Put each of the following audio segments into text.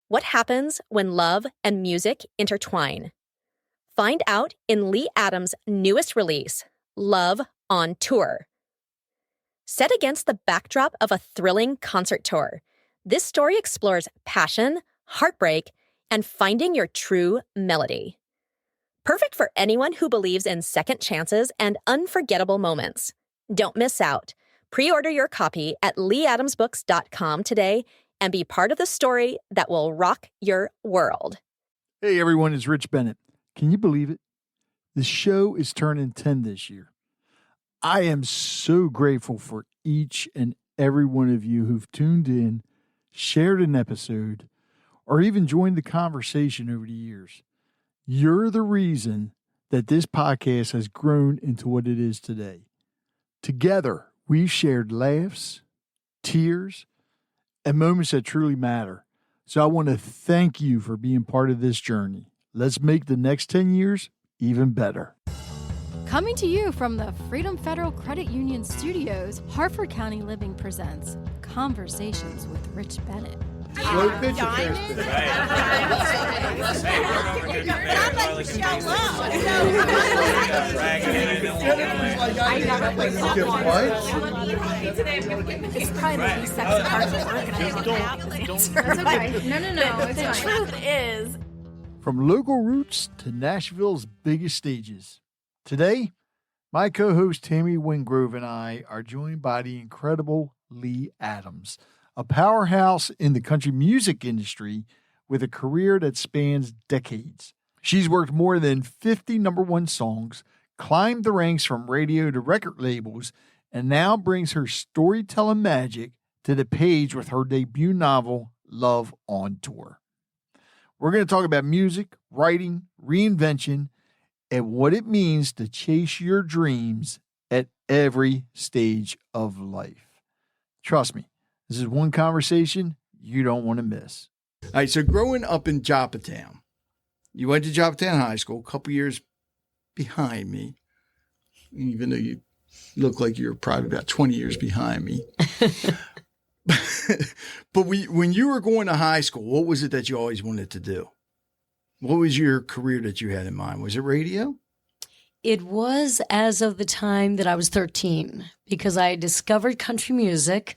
What happens when love and music intertwine? Find out in Lee Adams' newest release, Love on Tour. Set against the backdrop of a thrilling concert tour, this story explores passion, heartbreak, and finding your true melody. Perfect for anyone who believes in second chances and unforgettable moments. Don't miss out. Pre-order your copy at leeadamsbooks.com today and be part of the story that will rock your world. Hey everyone, it's Rich Bennett. Can you believe it? The show is turning 10 this year. I am so grateful for each and every one of you who've tuned in, shared an episode, or even joined the conversation over the years. You're the reason that this podcast has grown into what it is today. Together, we've shared laughs, tears, and moments that truly matter. So I want to thank you for being part of this journey. Let's make the next 10 years even better. Coming to you from the Freedom Federal Credit Union Studios, Harford County Living presents Conversations with Rich Bennett. Slow pitch It's probably the least sexy part of organizing. No. The truth is, from local roots to Nashville's biggest stages. Today, my co-host Tammie Wingrove and I are joined by the incredible Lee Adams, a powerhouse in the country music industry with a career that spans decades. She's worked more than 50 number one songs, climbed the ranks from radio to record labels, and now brings her storytelling magic to the page with her debut novel, Love on Tour. We're going to talk about music, writing, reinvention, and what it means to chase your dreams at every stage of life. Trust me, this is one conversation you don't want to miss. All right, so growing up in Joppatown, you went to Joppatown High School, a couple years behind me, even though you look like you're probably about 20 years behind me. But when you were going to high school, what was it that you always wanted to do? What was your career that you had in mind? Was it radio? It was as of the time that I was 13, because I discovered country music.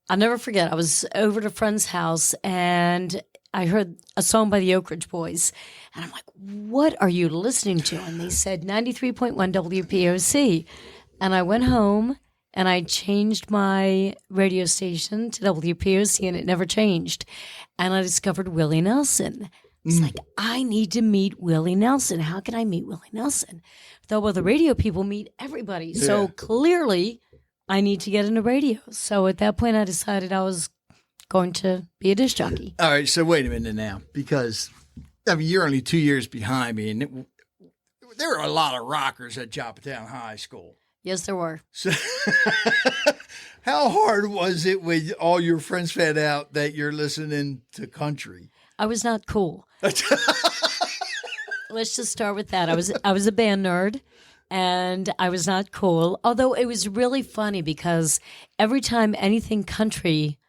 I'll never forget, I was over at a friend's house and I heard a song by the Oak Ridge Boys. And I'm like, what are you listening to? And they said 93.1 WPOC. And I went home and I changed my radio station to WPOC and it never changed. And I discovered Willie Nelson. It's like, I need to meet Willie Nelson. How can I meet Willie Nelson? Though, well, the radio people meet everybody. Yeah. So clearly, I need to get into radio. So at that point, I decided I was going to be a disc jockey. All right. So wait a minute now, because I mean, you're only 2 years behind me, and there were a lot of rockers at Joppatown High School. Yes, there were. So how hard was it when all your friends found out that you're listening to country? I was not cool. Let's just start with that. I was a band nerd, and I was not cool. Although it was really funny because every time anything country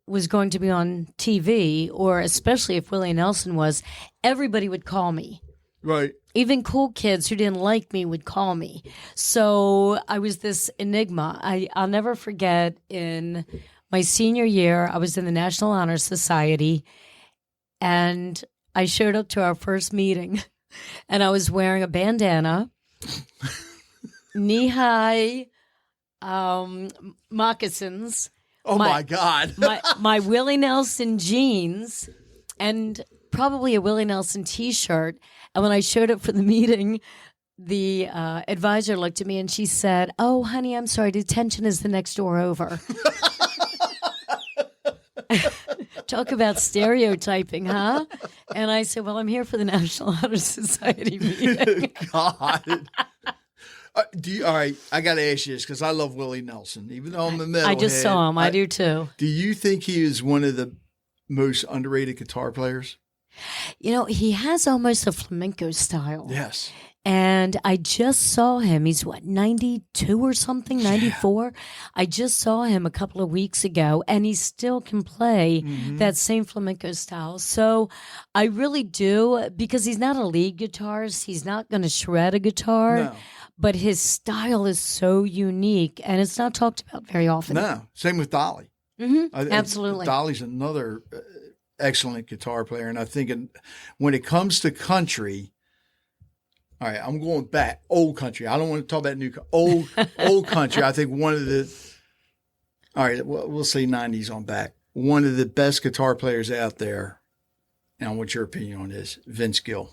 was going to be on TV, or especially if Willie Nelson was, everybody would call me. Right. Even cool kids who didn't like me would call me. So I was this enigma. I'll never forget, in my senior year, I was in the National Honor Society, and I showed up to our first meeting, and I was wearing a bandana, knee-high moccasins. Oh, my God. my Willie Nelson jeans, and probably a Willie Nelson T-shirt. And when I showed up for the meeting, the advisor looked at me and she said, "Oh, honey, I'm sorry. Detention is the next door over." Talk about stereotyping, huh? And I said, "Well, I'm here for the National Honor Society meeting." God. All right, I got to ask you this because I love Willie Nelson, even though I'm a metalhead. I just saw him. I do too. Do you think he is one of the most underrated guitar players? You know, he has almost a flamenco style. Yes. And I just saw him. He's 92 or something, 94. I just saw him a couple of weeks ago, and he still can play that same flamenco style. So I really do, because he's not a lead guitarist. He's not going to shred a guitar. No. But his style is so unique, and it's not talked about very often. No. Same with Dolly. Absolutely. Dolly's another excellent guitar player. And I think when it comes to country, all right, I'm going back. Old country. I don't want to talk about new. Old country. I think one of the, all right, we'll say 90s on back. One of the best guitar players out there. Now, what's your opinion on this? Vince Gill.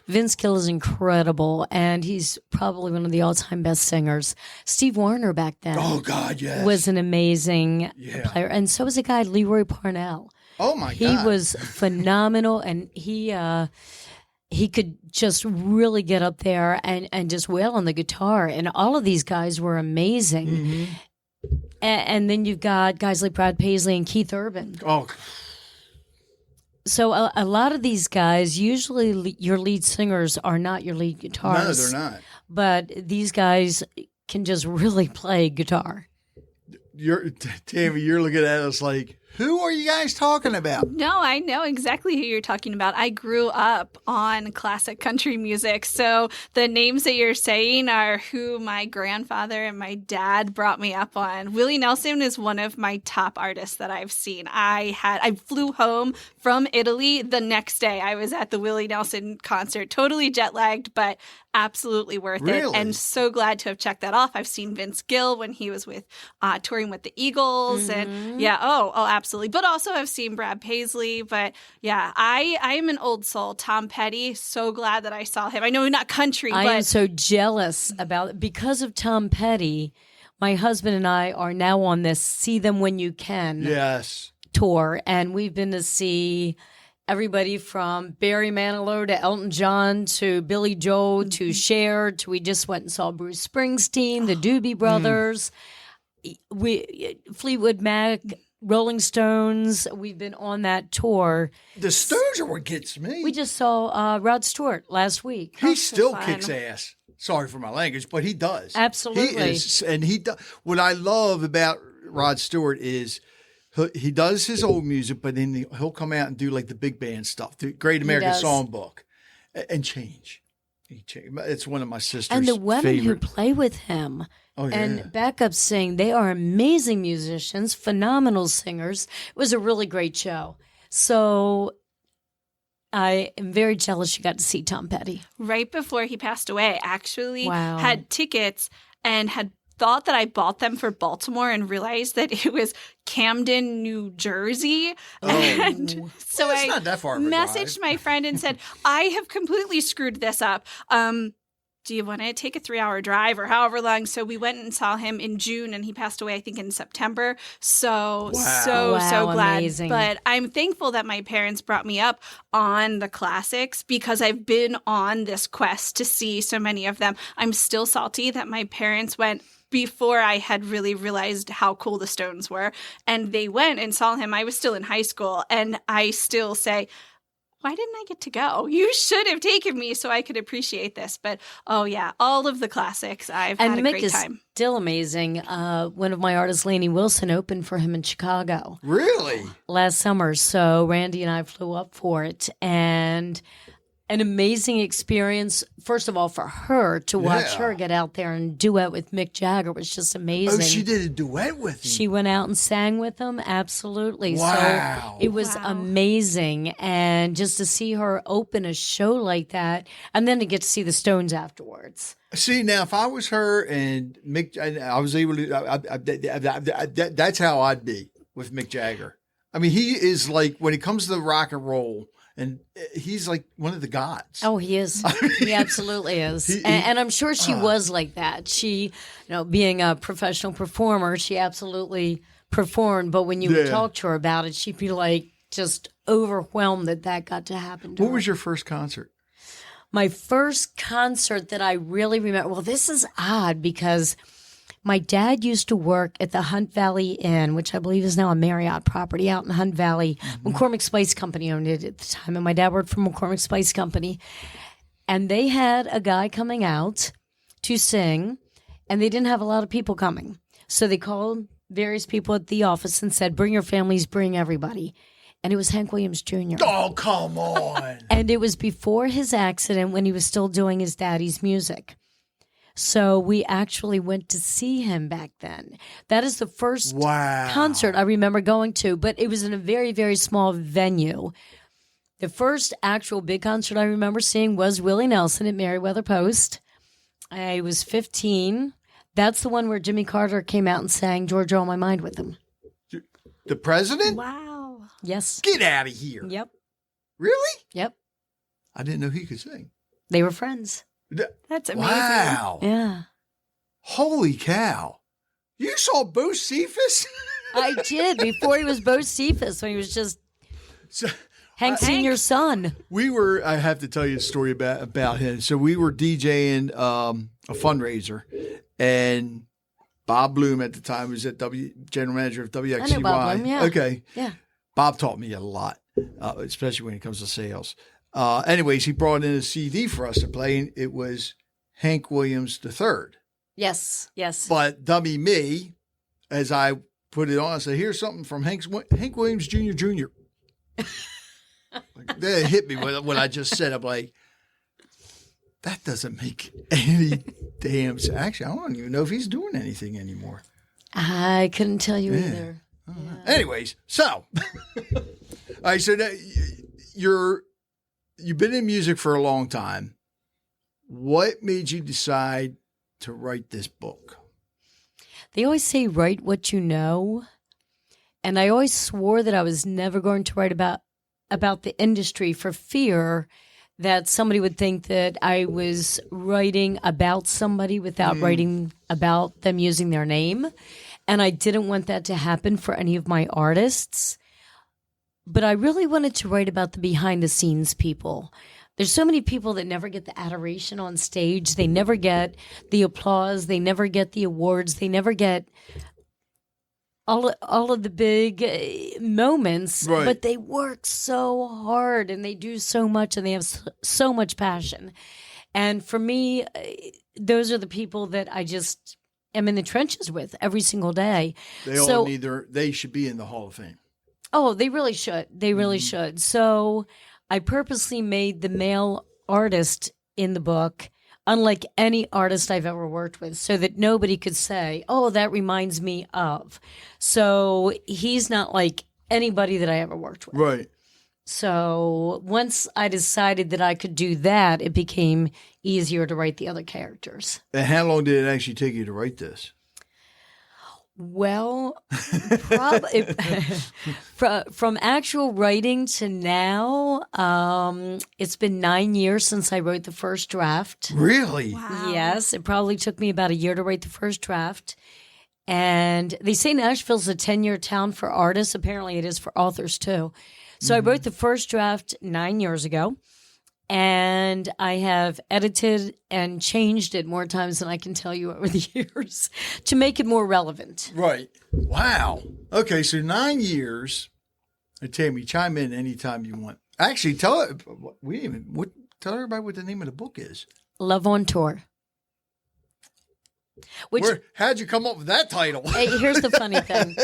Vince Gill is incredible, and he's probably one of the all-time best singers. Steve Wariner back then. Oh, God, yes. Was an amazing player. And so was a guy, Leroy Parnell. Oh, my God. He was phenomenal, and he could just really get up there and just wail on the guitar. And all of these guys were amazing. And then you've got guys like Brad Paisley and Keith Urban. Oh, so a lot of these guys, usually your lead singers are not your lead guitarists. no, they're not. But these guys can just really play guitar. Tammie, you're looking at us like, who are you guys talking about? No, I know exactly who you're talking about. I grew up on classic country music. So the names that you're saying are who my grandfather and my dad brought me up on. Willie Nelson is one of my top artists that I've seen. I flew home from Italy the next day. I was at the Willie Nelson concert, totally jet lagged, but absolutely worth it. And so glad to have checked that off. I've seen Vince Gill when he was with touring with the Eagles. And absolutely. But also I've seen Brad Paisley. But yeah, I am an old soul. Tom Petty, so glad that I saw him. I know not country, I but am so jealous about it. Because of Tom Petty, my husband and I are now on this See Them When You Can tour. And we've been to see everybody from Barry Manilow to Elton John to Billy Joel to Cher to we just went and saw Bruce Springsteen, the Doobie Brothers, Fleetwood Mac, Rolling Stones. We've been on that tour. The Stones are what gets me. We just saw Rod Stewart last week. He still kicks ass. Sorry for my language, but he does. Absolutely. He is, and he does. What I love about Rod Stewart is he does his old music, but then he'll come out and do like the big band stuff, the Great American Songbook, and change. It's one of my sister's and the women favorite. who play with him and backup sing, they are amazing musicians, phenomenal singers. It was a really great show. So I am very jealous you got to see Tom Petty. Right before he passed away, actually had tickets and had thought that I bought them for Baltimore and realized that it was Camden, New Jersey. And so it's not that far of a messaged my friend and said, I have completely screwed this up. Do you want to take a 3-hour drive or however long? So we went and saw him in June and he passed away, I think, in September. So glad. Amazing. But I'm thankful that my parents brought me up on the classics because I've been on this quest to see so many of them. I'm still salty that my parents went before I had really realized how cool the Stones were. And they went and saw him. I was still in high school. And I still say, why didn't I get to go? You should have taken me so I could appreciate this. But, all of the classics. I've had a Mick great time. Is still amazing. One of my artists, Lainey Wilson, opened for him in Chicago. Really? Last summer. So Randy and I flew up for it. And an amazing experience, first of all, for her to watch her get out there and duet with Mick Jagger was just amazing. Oh, she did a duet with him? She went out and sang with him, absolutely. Wow. So it was amazing. And just to see her open a show like that, and then to get to see the Stones afterwards. See, now, if I was her and Mick, I was able to, that's how I'd be with Mick Jagger. I mean, he is like, when it comes to the rock and roll, and he's like one of the gods. Oh, he is. He absolutely is. And I'm sure she was like that. She, being a professional performer, she absolutely performed. But when you would talk to her about it, she'd be like just overwhelmed that got to happen to her. What was your first concert? My first concert that I really remember, well, this is odd because my dad used to work at the Hunt Valley Inn, which I believe is now a Marriott property out in Hunt Valley. McCormick Spice Company owned it at the time, and my dad worked for McCormick Spice Company. And they had a guy coming out to sing, and they didn't have a lot of people coming. So they called various people at the office and said, bring your families, bring everybody. And it was Hank Williams Jr. Oh, come on. And it was before his accident when he was still doing his daddy's music. So we actually went to see him back then. That is the first concert I remember going to, but it was in a very, very small venue. The first actual big concert I remember seeing was Willie Nelson at Merriweather Post. I was 15. That's the one where Jimmy Carter came out and sang Georgia on My Mind with him. The president? Wow. Yes. Get out of here. Yep. Really? Yep. I didn't know he could sing. They were friends. That's amazing. Wow. Yeah. Holy cow. You saw Bo Cephas? I did before he was Bo Cephas, when he was just Hank Sr.'s son. I have to tell you a story about him. So we were DJing a fundraiser, and Bob Bloom at the time was at general manager of WXCY. I know Bob Bloom, yeah. Okay. Yeah. Bob taught me a lot, especially when it comes to sales. Anyways, he brought in a CD for us to play, and it was Hank Williams III. Yes. Yes. But dummy me, as I put it on, I said, here's something from Hank Williams Jr. Jr. Like, that hit me with what I just said. I'm like, that doesn't make any damn sense. Actually, I don't even know if he's doing anything anymore. I couldn't tell you either. Yeah. Anyways, so, all right, so that you've been in music for a long time. What made you decide to write this book? They always say write what you know. And I always swore that I was never going to write about the industry for fear that somebody would think that I was writing about somebody without writing about them using their name. And I didn't want that to happen for any of my artists. But I really wanted to write about the behind the scenes people. There's so many people that never get the adoration on stage. They never get the applause. They never get the awards. They never get all of the big moments. Right. But they work so hard and they do so much and they have so much passion. And for me, those are the people that I just am in the trenches with every single day. They should be in the Hall of Fame. Oh, they really should. They really should. So I purposely made the male artist in the book unlike any artist I've ever worked with, so that nobody could say, oh, that reminds me of. So he's not like anybody that I ever worked with. Right. So once I decided that I could do that, it became easier to write the other characters. And how long did it actually take you to write this? Well, probably from actual writing to now, it's been 9 years since I wrote the first draft. Really? Wow. Yes, it probably took me about a year to write the first draft. And they say Nashville's a 10-year town for artists. Apparently it is for authors too. So I wrote the first draft 9 years ago. And I have edited and changed it more times than I can tell you over the years to make it more relevant. Right. Wow. Okay, so 9 years. And Tammie, chime in anytime you want. Actually, tell everybody what the name of the book is. Love on Tour. How'd you come up with that title? Hey, here's the funny thing.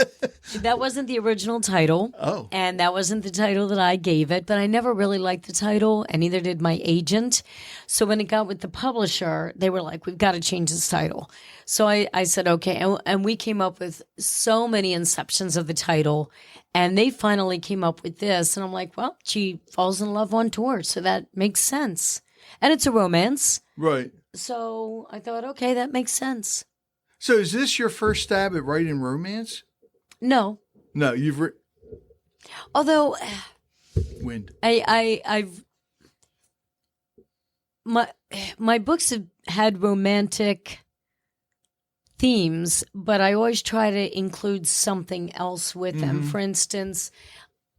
That wasn't the original title. Oh. And that wasn't the title that I gave it, but I never really liked the title, and neither did my agent. So when it got with the publisher, they were like, we've got to change this title. So I said, okay. And we came up with so many inceptions of the title, and they finally came up with this. And I'm like, well, she falls in love on tour, so that makes sense. And it's a romance. Right. So I thought, okay, that makes sense. So is this your first stab at writing romance? No. No, you've written... Although... Wind. My books have had romantic themes, but I always try to include something else with them. For instance,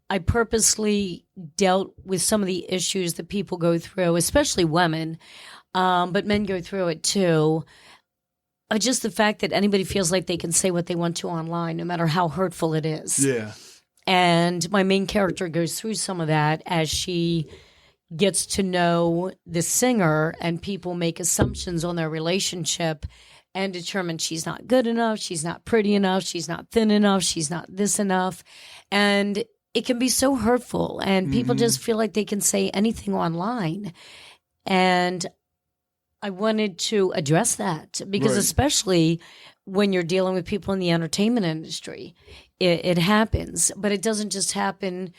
I purposely dealt with some of the issues that people go through, especially women, but men go through it too. Just the fact that anybody feels like they can say what they want to online, no matter how hurtful it is. Yeah. And my main character goes through some of that as she gets to know the singer and people make assumptions on their relationship and determine she's not good enough, she's not pretty enough, she's not thin enough, she's not this enough. And it can be so hurtful, and people just feel like they can say anything online. And I wanted to address that because especially when you're dealing with people in the entertainment industry, it happens. But it doesn't just happen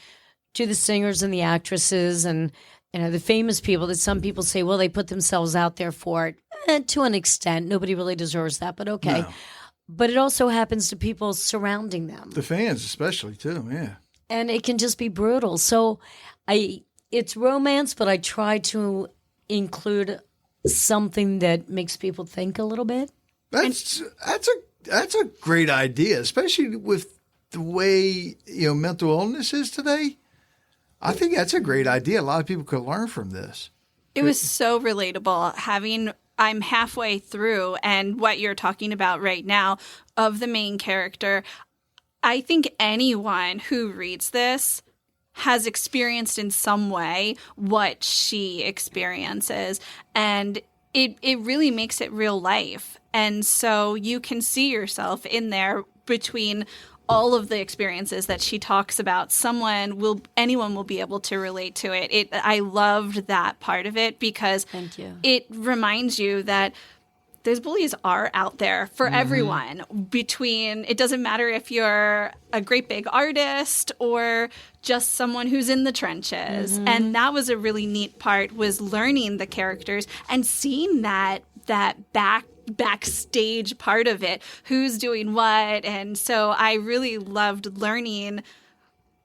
to the singers and the actresses and the famous people that some people say, well, they put themselves out there for it. To an extent, nobody really deserves that, but okay. No. But it also happens to people surrounding them. The fans especially too, yeah. And it can just be brutal. So it's romance, but I try to include something that makes people think a little bit. That's a great idea, especially with the way mental illness is today. I think that's a great idea. A lot of people could learn from this. It was so relatable I'm halfway through, and what you're talking about right now of the main character, I think anyone who reads this has experienced in some way what she experiences, and it really makes it real life. And so you can see yourself in there between all of the experiences that she talks about. Anyone will be able to relate to it. I loved that part of it because Thank you. It reminds you that those bullies are out there for everyone. It doesn't matter if you're a great big artist or just someone who's in the trenches. And that was a really neat part, was learning the characters and seeing that backstage part of it, who's doing what. And so I really loved learning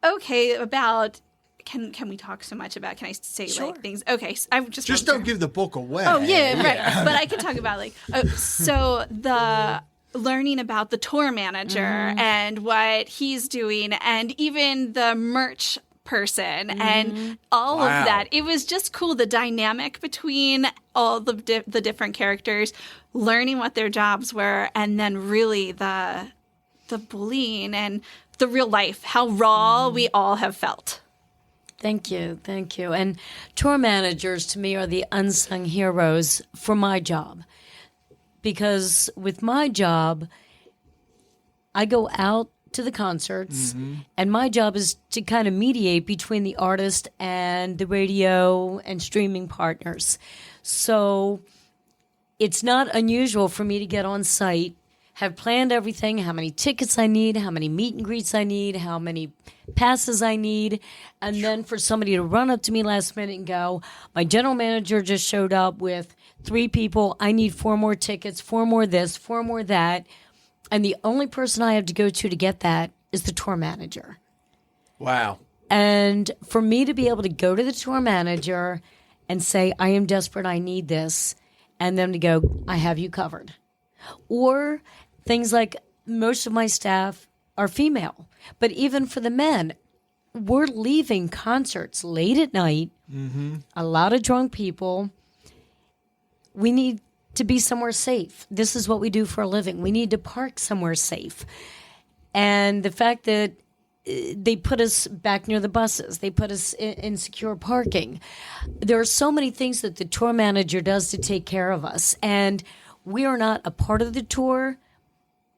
about can we talk so much about, can I say like things? Okay, so I just don't give the book away. Oh yeah, right. But I can talk about so the learning about the tour manager and what he's doing, and even the merch person and all of that. It was just cool, the dynamic between all the different characters, learning what their jobs were, and then really the bullying and the real life, how raw we all have felt. Thank you. And tour managers to me are the unsung heroes for my job, because with my job, I go out to the concerts, and my job is to kind of mediate between the artist and the radio and streaming partners. So it's not unusual for me to get on site, have planned everything, how many tickets I need, how many meet and greets I need, how many passes I need, and then for somebody to run up to me last minute and go, my general manager just showed up with 3 people, I need 4 more tickets, 4 more this, 4 more that. And the only person I have to go to get that is the tour manager. Wow. And for me to be able to go to the tour manager and say, I am desperate, I need this, and them to go, I have you covered. Or things like most of my staff are female. But even for the men, we're leaving concerts late at night, a lot of drunk people. We need to be somewhere safe. This is what we do for a living. We need to park somewhere safe. And the fact that they put us back near the buses, they put us in secure parking. There are so many things that the tour manager does to take care of us. And we are not a part of the tour,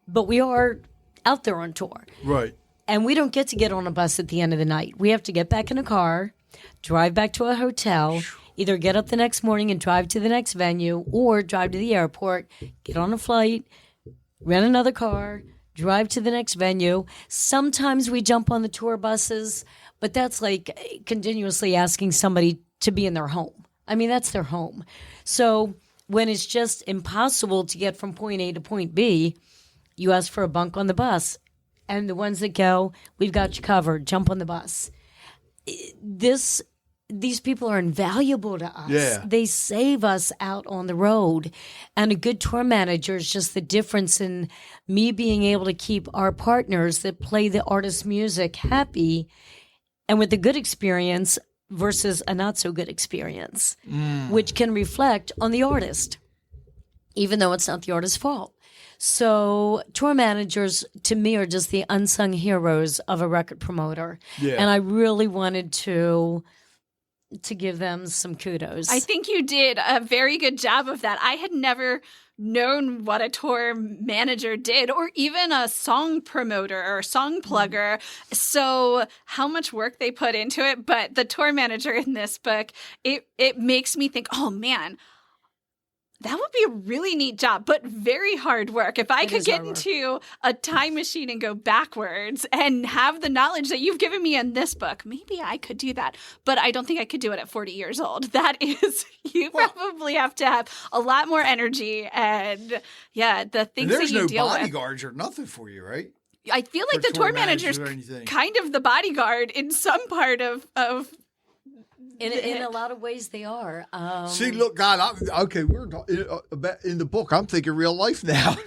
but we are out there on tour. Right. And we don't get to get on a bus at the end of the night. We have to get back in a car, drive back to a hotel, either get up the next morning and drive to the next venue, or drive to the airport, get on a flight, rent another car, drive to the next venue. Sometimes we jump on the tour buses, but that's like continuously asking somebody to be in their home. I mean, that's their home. So when it's just impossible to get from point A to point B, you ask for a bunk on the bus. And the ones that go, we've got you covered, jump on the bus. These people are invaluable to us. Yeah. They save us out on the road. And a good tour manager is just the difference in me being able to keep our partners that play the artist's music happy and with a good experience versus a not so good experience, which can reflect on the artist, even though it's not the artist's fault. So tour managers, to me, are just the unsung heroes of a record promoter. Yeah. And I really wanted to to give them some kudos. I think you did a very good job of that. I had never known what a tour manager did, or even a song promoter or song plugger. So how much work they put into it. But the tour manager in this book, it makes me think, oh man, that would be a really neat job, but very hard work. If I could get into a time machine and go backwards and have the knowledge that you've given me in this book, maybe I could do that. But I don't think I could do it at 40 years old. That is, probably have to have a lot more energy and, the things that you deal with. There's no bodyguards or nothing for you, right? I feel like the tour manager's kind of the bodyguard in some part of In a lot of ways, they are. See, look, God, we're in the book. I'm thinking real life now.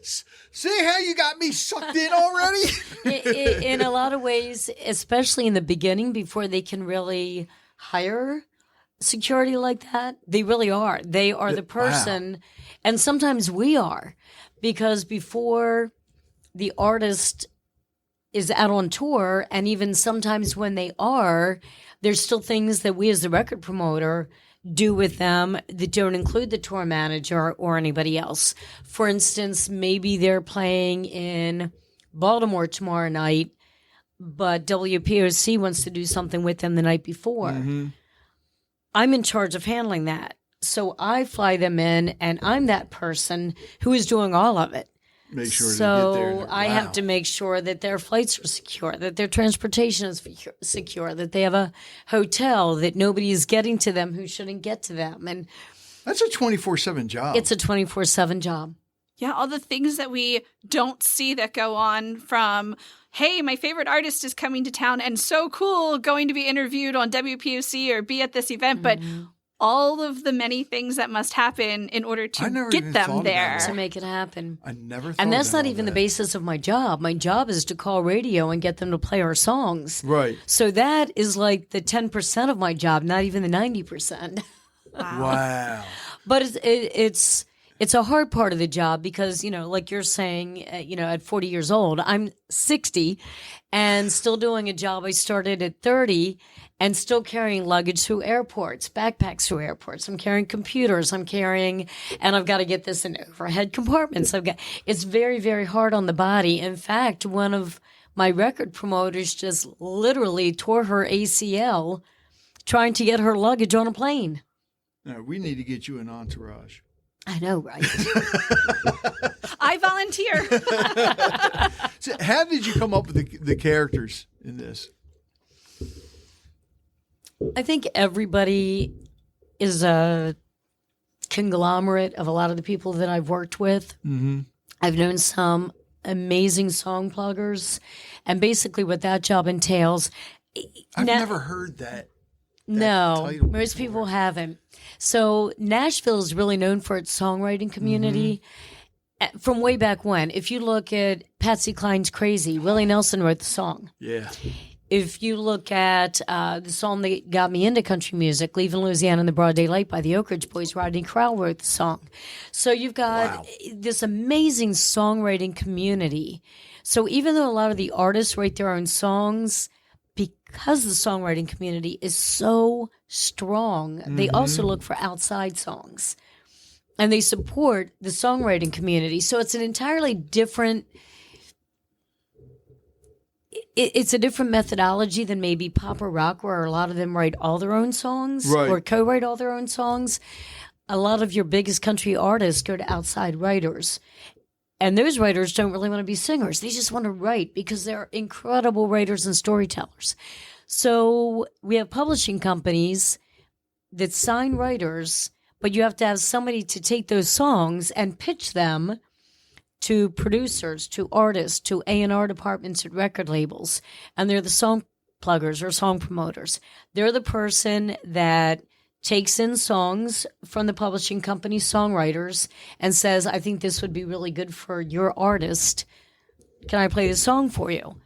See how you got me sucked in already? In a lot of ways, especially in the beginning, before they can really hire security like that, they really are. They are the person, and sometimes we are, because before the artist is out on tour, and even sometimes when they are, there's still things that we as the record promoter do with them that don't include the tour manager or anybody else. For instance, maybe they're playing in Baltimore tomorrow night, but WPOC wants to do something with them the night before. Mm-hmm. I'm in charge of handling that. So I fly them in, and I'm that person who is doing all of it. Make sure so to get there. I have to make sure that their flights are secure, that their transportation is secure, that they have a hotel, that nobody is getting to them who shouldn't get to them. And that's a 24/7 job. It's a 24/7 job. Yeah, all the things that we don't see that go on from, hey, my favorite artist is coming to town and so cool going to be interviewed on WPOC or be at this event, but all of the many things that must happen in order to get them there. To make it happen. I never thought And that's not even the basis of my job. My job is to call radio and get them to play our songs. Right. So that is like the 10% of my job, not even the 90%. Wow. But it's a hard part of the job because, like you're saying, at 40 years old, I'm 60 and still doing a job I started at 30 and still carrying luggage through airports, backpacks through airports. I'm carrying computers. And I've got to get this in overhead compartments. It's very, very hard on the body. In fact, one of my record promoters just literally tore her ACL trying to get her luggage on a plane. No, we need to get you an entourage. I know, right? I volunteer. So how did you come up with the characters in this? I think everybody is a conglomerate of a lot of the people that I've worked with. Mm-hmm. I've known some amazing song pluggers, and basically what that job entails. I've never heard that. No, most people haven't. So Nashville is really known for its songwriting community from way back when. If you look at Patsy Cline's Crazy, Willie Nelson wrote the song. Yeah. If you look at the song that got me into country music, Leaving Louisiana in the Broad Daylight by the Oak Ridge Boys, Rodney Crowell wrote the song. So you've got this amazing songwriting community. So even though a lot of the artists write their own songs, because the songwriting community is so strong, they also look for outside songs. And they support the songwriting community. So it's an entirely different... It's a different methodology than maybe pop or rock, where a lot of them write all their own songs or co-write all their own songs. A lot of your biggest country artists go to outside writers. And those writers don't really want to be singers. They just want to write because they're incredible writers and storytellers. So we have publishing companies that sign writers, but you have to have somebody to take those songs and pitch them to producers, to artists, to A&R departments at record labels. And they're the song pluggers or song promoters. They're the person that takes in songs from the publishing company songwriters and says, I think this would be really good for your artist. Can I play this song for you?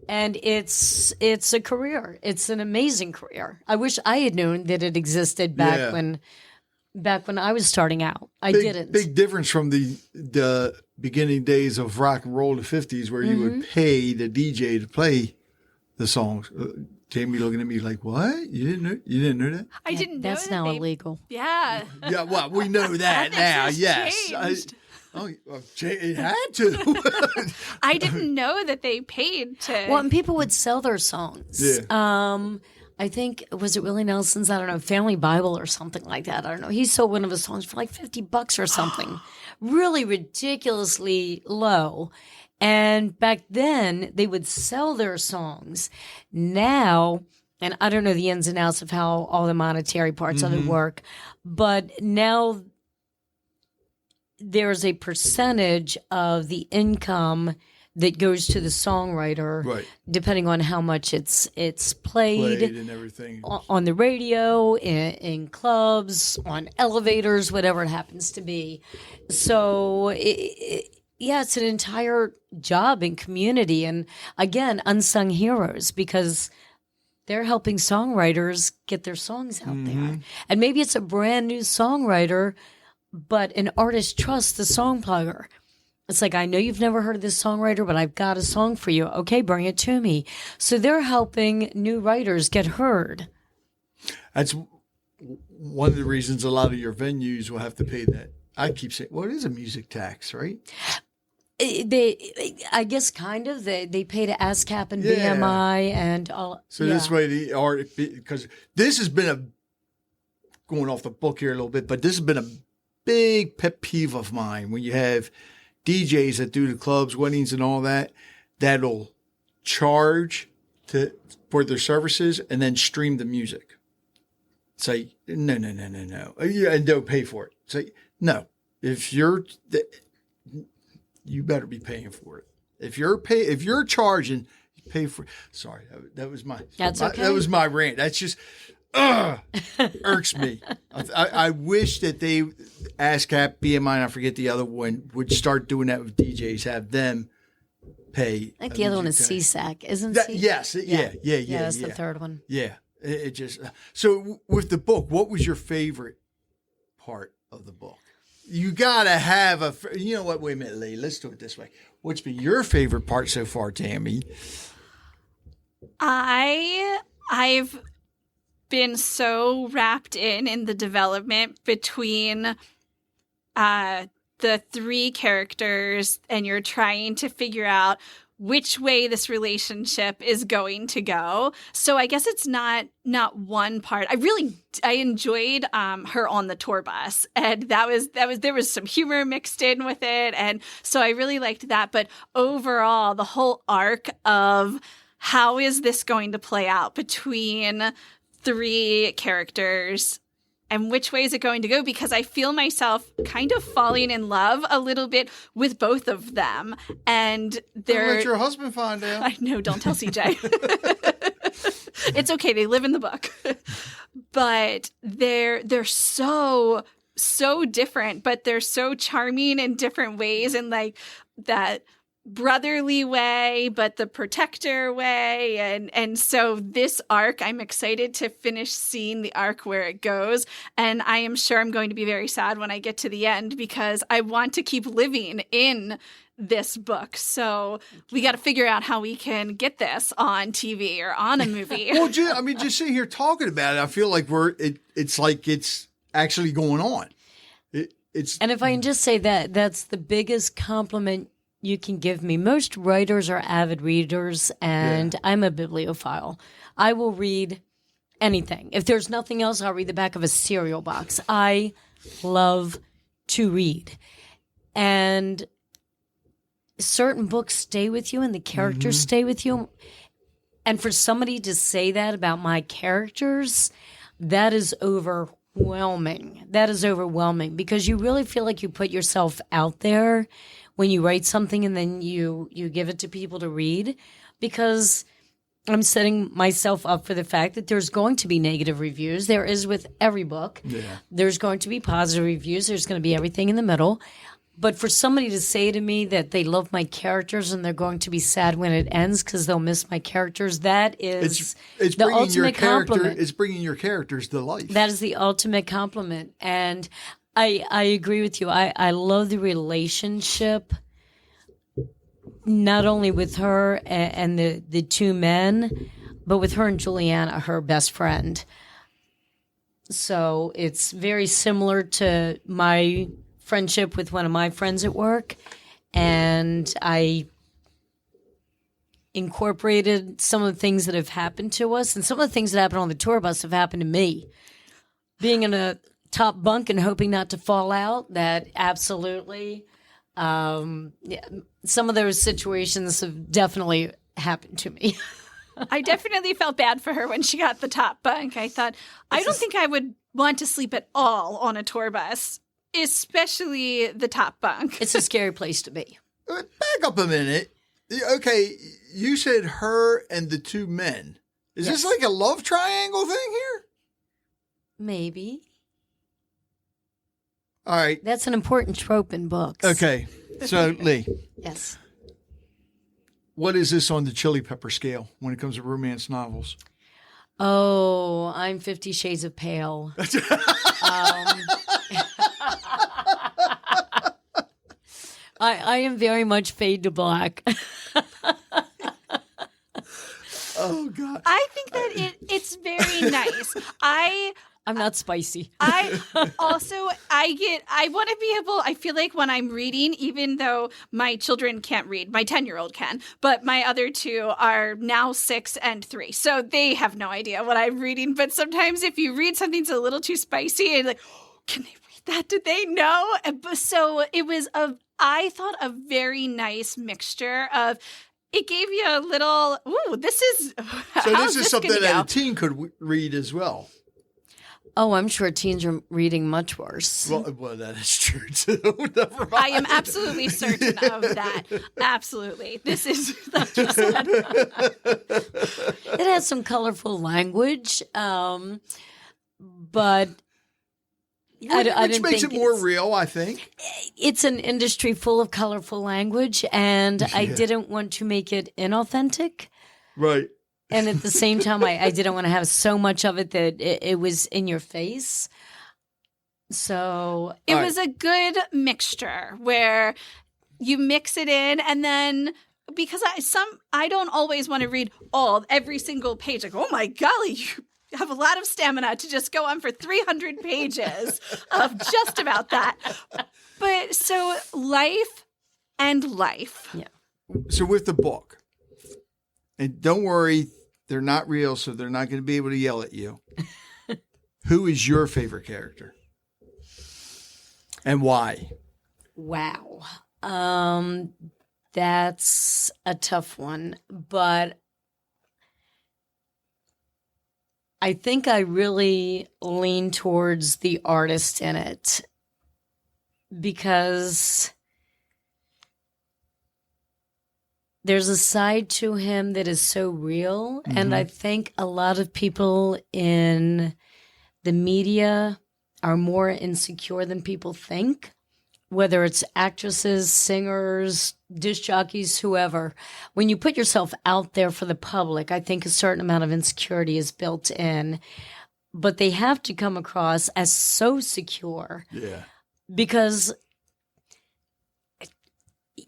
And it's a career. It's an amazing career. I wish I had known that it existed back when I was starting out. I didn't. Big difference from the beginning days of rock and roll, the 50s, where you would pay the DJ to play the songs. Tammie looking at me like, "What? You didn't know that?" I didn't know That's that now they- illegal. Yeah. Yeah, well, we know that now. has Yes. changed. It had to. I didn't know that they paid to. Well, and people would sell their songs. Yeah. I think, was it Willie Nelson's, I don't know, Family Bible or something like that. I don't know. He sold one of his songs for like $50 or something. Really ridiculously low. And back then, they would sell their songs. Now, and I don't know the ins and outs of how all the monetary parts of it work, but now there's a percentage of the income that goes to the songwriter, Right. depending on how much it's played and everything. on the radio, in clubs, on elevators, whatever it happens to be. So, it's an entire job and community. And again, unsung heroes, because they're helping songwriters get their songs out there. And maybe it's a brand new songwriter, but an artist trusts the song plugger. It's like, I know you've never heard of this songwriter, but I've got a song for you. Okay, bring it to me. So they're helping new writers get heard. That's one of the reasons a lot of your venues will have to pay that. I keep saying, well, it is a music tax, right? I guess kind of. They pay to ASCAP and Yeah. BMI and all. So this way, the art, because this has been going off the book here a little bit, but this has been a big pet peeve of mine when you have DJs that do the clubs, weddings, and all that, that'll charge for their services and then stream the music. Say, no. And don't pay for it. Say, no. If you better be paying for it. If you're charging, you pay for it. Sorry, that was my. That's okay. That was my rant. That's just. Irks me. I wish that they, ASCAP, BMI, and I forget the other one, would start doing that with DJs, have them pay. I think the other one is CSAC, isn't it? Yes. Yeah. That's the third one. Yeah. It just, so with the book, what was your favorite part of the book? You got to have you know what? Wait a minute, Lee. Let's do it this way. What's been your favorite part so far, Tammie? I've been so wrapped in the development between the three characters, and you're trying to figure out which way this relationship is going to go. So I guess it's not one part. I enjoyed her on the tour bus, and there was some humor mixed in with it, and so I really liked that. But overall, the whole arc of how is this going to play out between three characters, and which way is it going to go? Because I feel myself kind of falling in love a little bit with both of them. And Don't let your husband find out. I know, don't tell CJ. It's okay, they live in the book. But they're so different, but they're so charming in different ways, and like that brotherly way, but the protector way. And so this arc, I'm excited to finish seeing the arc where it goes. And I am sure I'm going to be very sad when I get to the end, because I want to keep living in this book. So we got to figure out how we can get this on TV or on a movie. Well, just sitting here talking about it, I feel like it's actually going on. And if I can just say that's the biggest compliment you can give me. Most writers are avid readers, and I'm a bibliophile. I will read anything. If there's nothing else, I'll read the back of a cereal box. I love to read. And certain books stay with you, and the characters stay with you. And for somebody to say that about my characters, that is overwhelming. That is overwhelming, because you really feel like you put yourself out there when you write something, and then you give it to people to read, because I'm setting myself up for the fact that there's going to be negative reviews. There is with every book. Yeah. There's going to be positive reviews. There's going to be everything in the middle. But for somebody to say to me that they love my characters and they're going to be sad when it ends because they'll miss my characters, that is it's the bringing ultimate compliment. It's bringing your characters to life. That is the ultimate compliment. And I agree with you. I love the relationship, not only with her and the two men, but with her and Juliana, her best friend. So it's very similar to my friendship with one of my friends at work. And I incorporated some of the things that have happened to us, and some of the things that happened on the tour bus have happened to me. Being in a top bunk and hoping not to fall out, that absolutely. Yeah, some of those situations have definitely happened to me. I definitely felt bad for her when she got the top bunk. I thought, I don't think I would want to sleep at all on a tour bus, especially the top bunk. It's a scary place to be. Back up a minute. Okay, you said her and the two men. Is Yes. this like a love triangle thing here? Maybe. All right. That's an important trope in books. Okay. So, Lee, Yes. what is this on the chili pepper scale when it comes to romance novels? Oh, I'm 50 Shades of Pale. I am very much fade to black. Oh, God. I think that it's very nice. I'm not spicy. I want to be able, I feel like when I'm reading, even though my children can't read, my 10-year-old can, but my other two are now 6 and 3. So they have no idea what I'm reading. But sometimes if you read something that's a little too spicy, and like, oh, can they read that? Did they know? So it was I thought a very nice mixture of, it gave you a little, ooh, this is, So this is something that a teen could read as well. Oh, I'm sure teens are reading much worse. Well, that is true, too. Never mind. I am absolutely certain of that. Absolutely. This is, like you said. It has some colorful language, but I Which didn't makes think it more real, I think. it's an industry full of colorful language, and I Yeah. didn't want to make it inauthentic. Right. And at the same time, I didn't want to have so much of it that it was in your face. So It All was a good mixture where you mix it in, and then because I don't always want to read every single page. Like, oh my golly, you have a lot of stamina to just go on for 300 pages of just about that. But so life and life. So with the book, and don't worry, they're not real, so they're not going to be able to yell at you. Who is your favorite character? And why? wow. That's a tough one, but I think I really lean towards the artist in it because there's a side to him that is so real. And I think a lot of people in the media are more insecure than people think, whether it's actresses, singers, disc jockeys, whoever. When you put yourself out there for the public, I think a certain amount of insecurity is built in, but they have to come across as so secure Yeah. because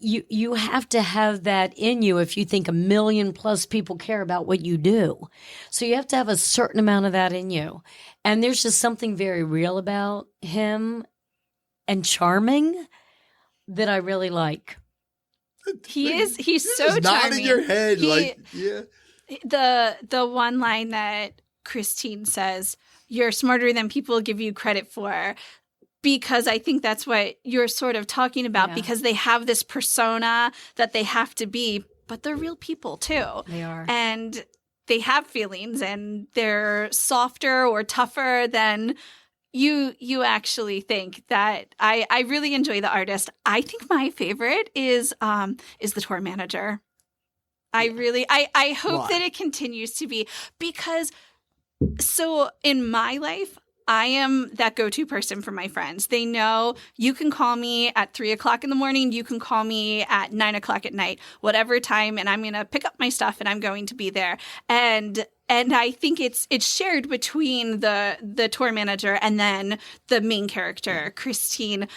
you have to have that in you if you think 1 million plus people care about what you do. So you have to have a certain amount of that in you. And there's just something very real about him and charming that I really like. He's so Just charming. nod in your head, He- yeah. The one line that Christine says, "You're smarter than people give you credit for," because I think that's what you're sort of talking about, Yeah. because they have this persona that they have to be, but they're real people too. They are. And they have feelings, and they're softer or tougher than you actually think. That I really enjoy the artist. I think my favorite is the tour manager. I hope Why? that it continues to be, because so in my life, I am that go-to person for my friends. They know you can call me at 3:00 in the morning. You can call me at 9:00 at night, whatever time, and I'm going to pick up my stuff and I'm going to be there. And I think it's shared between the tour manager and then the main character, Christine.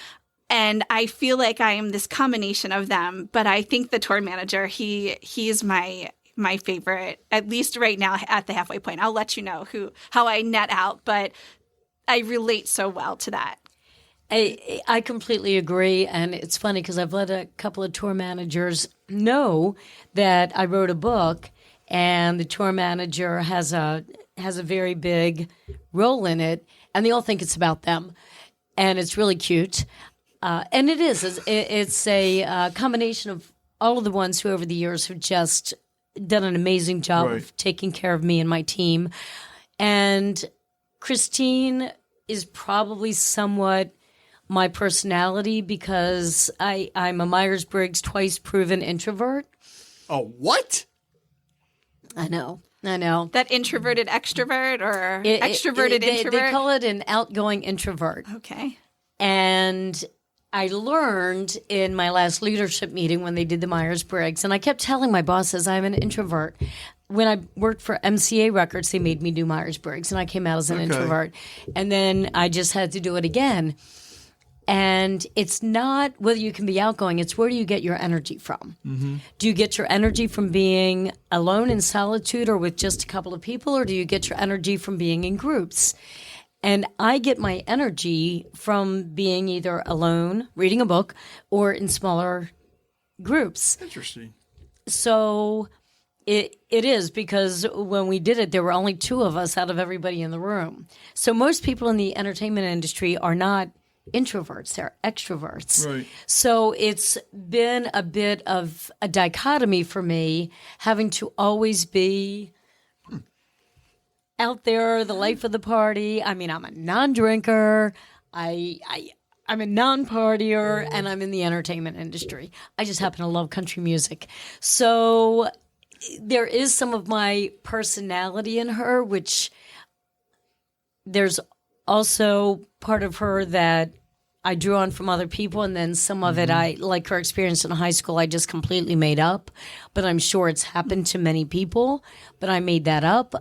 And I feel like I am this combination of them. But I think the tour manager, he's my my favorite, at least right now at the halfway point. I'll let you know how I net out, but I relate so well to that. I completely agree. And it's funny because I've let a couple of tour managers know that I wrote a book, and the tour manager has a very big role in it, and they all think it's about them. And it's really cute. And it is. It's a combination of all of the ones who over the years have just done an amazing job of taking care of me and my team. And Christine is probably somewhat my personality because I'm a Myers-Briggs twice proven introvert. Oh, what? I know. That introverted extrovert or extroverted introvert? They call it an outgoing introvert. Okay. And I learned in my last leadership meeting when they did the Myers-Briggs, and I kept telling my bosses I'm an introvert. When I worked for MCA Records, they made me do Myers-Briggs, and I came out as an introvert. And then I just had to do it again. And it's not whether you can be outgoing, it's where do you get your energy from? Mm-hmm. Do you get your energy from being alone in solitude or with just a couple of people, or do you get your energy from being in groups? And I get my energy from being either alone, reading a book, or in smaller groups. Interesting. So it is, because when we did it, there were only 2 of us out of everybody in the room. So most people in the entertainment industry are not introverts, they're extroverts. Right. So it's been a bit of a dichotomy for me, having to always be out there, the life of the party. I mean, I'm a non-drinker, I'm a non-partier, and I'm in the entertainment industry. I just happen to love country music. So there is some of my personality in her, which there's also part of her that I drew on from other people, and then some of it, I like her experience in high school, I just completely made up. But I'm sure it's happened to many people, but I made that up.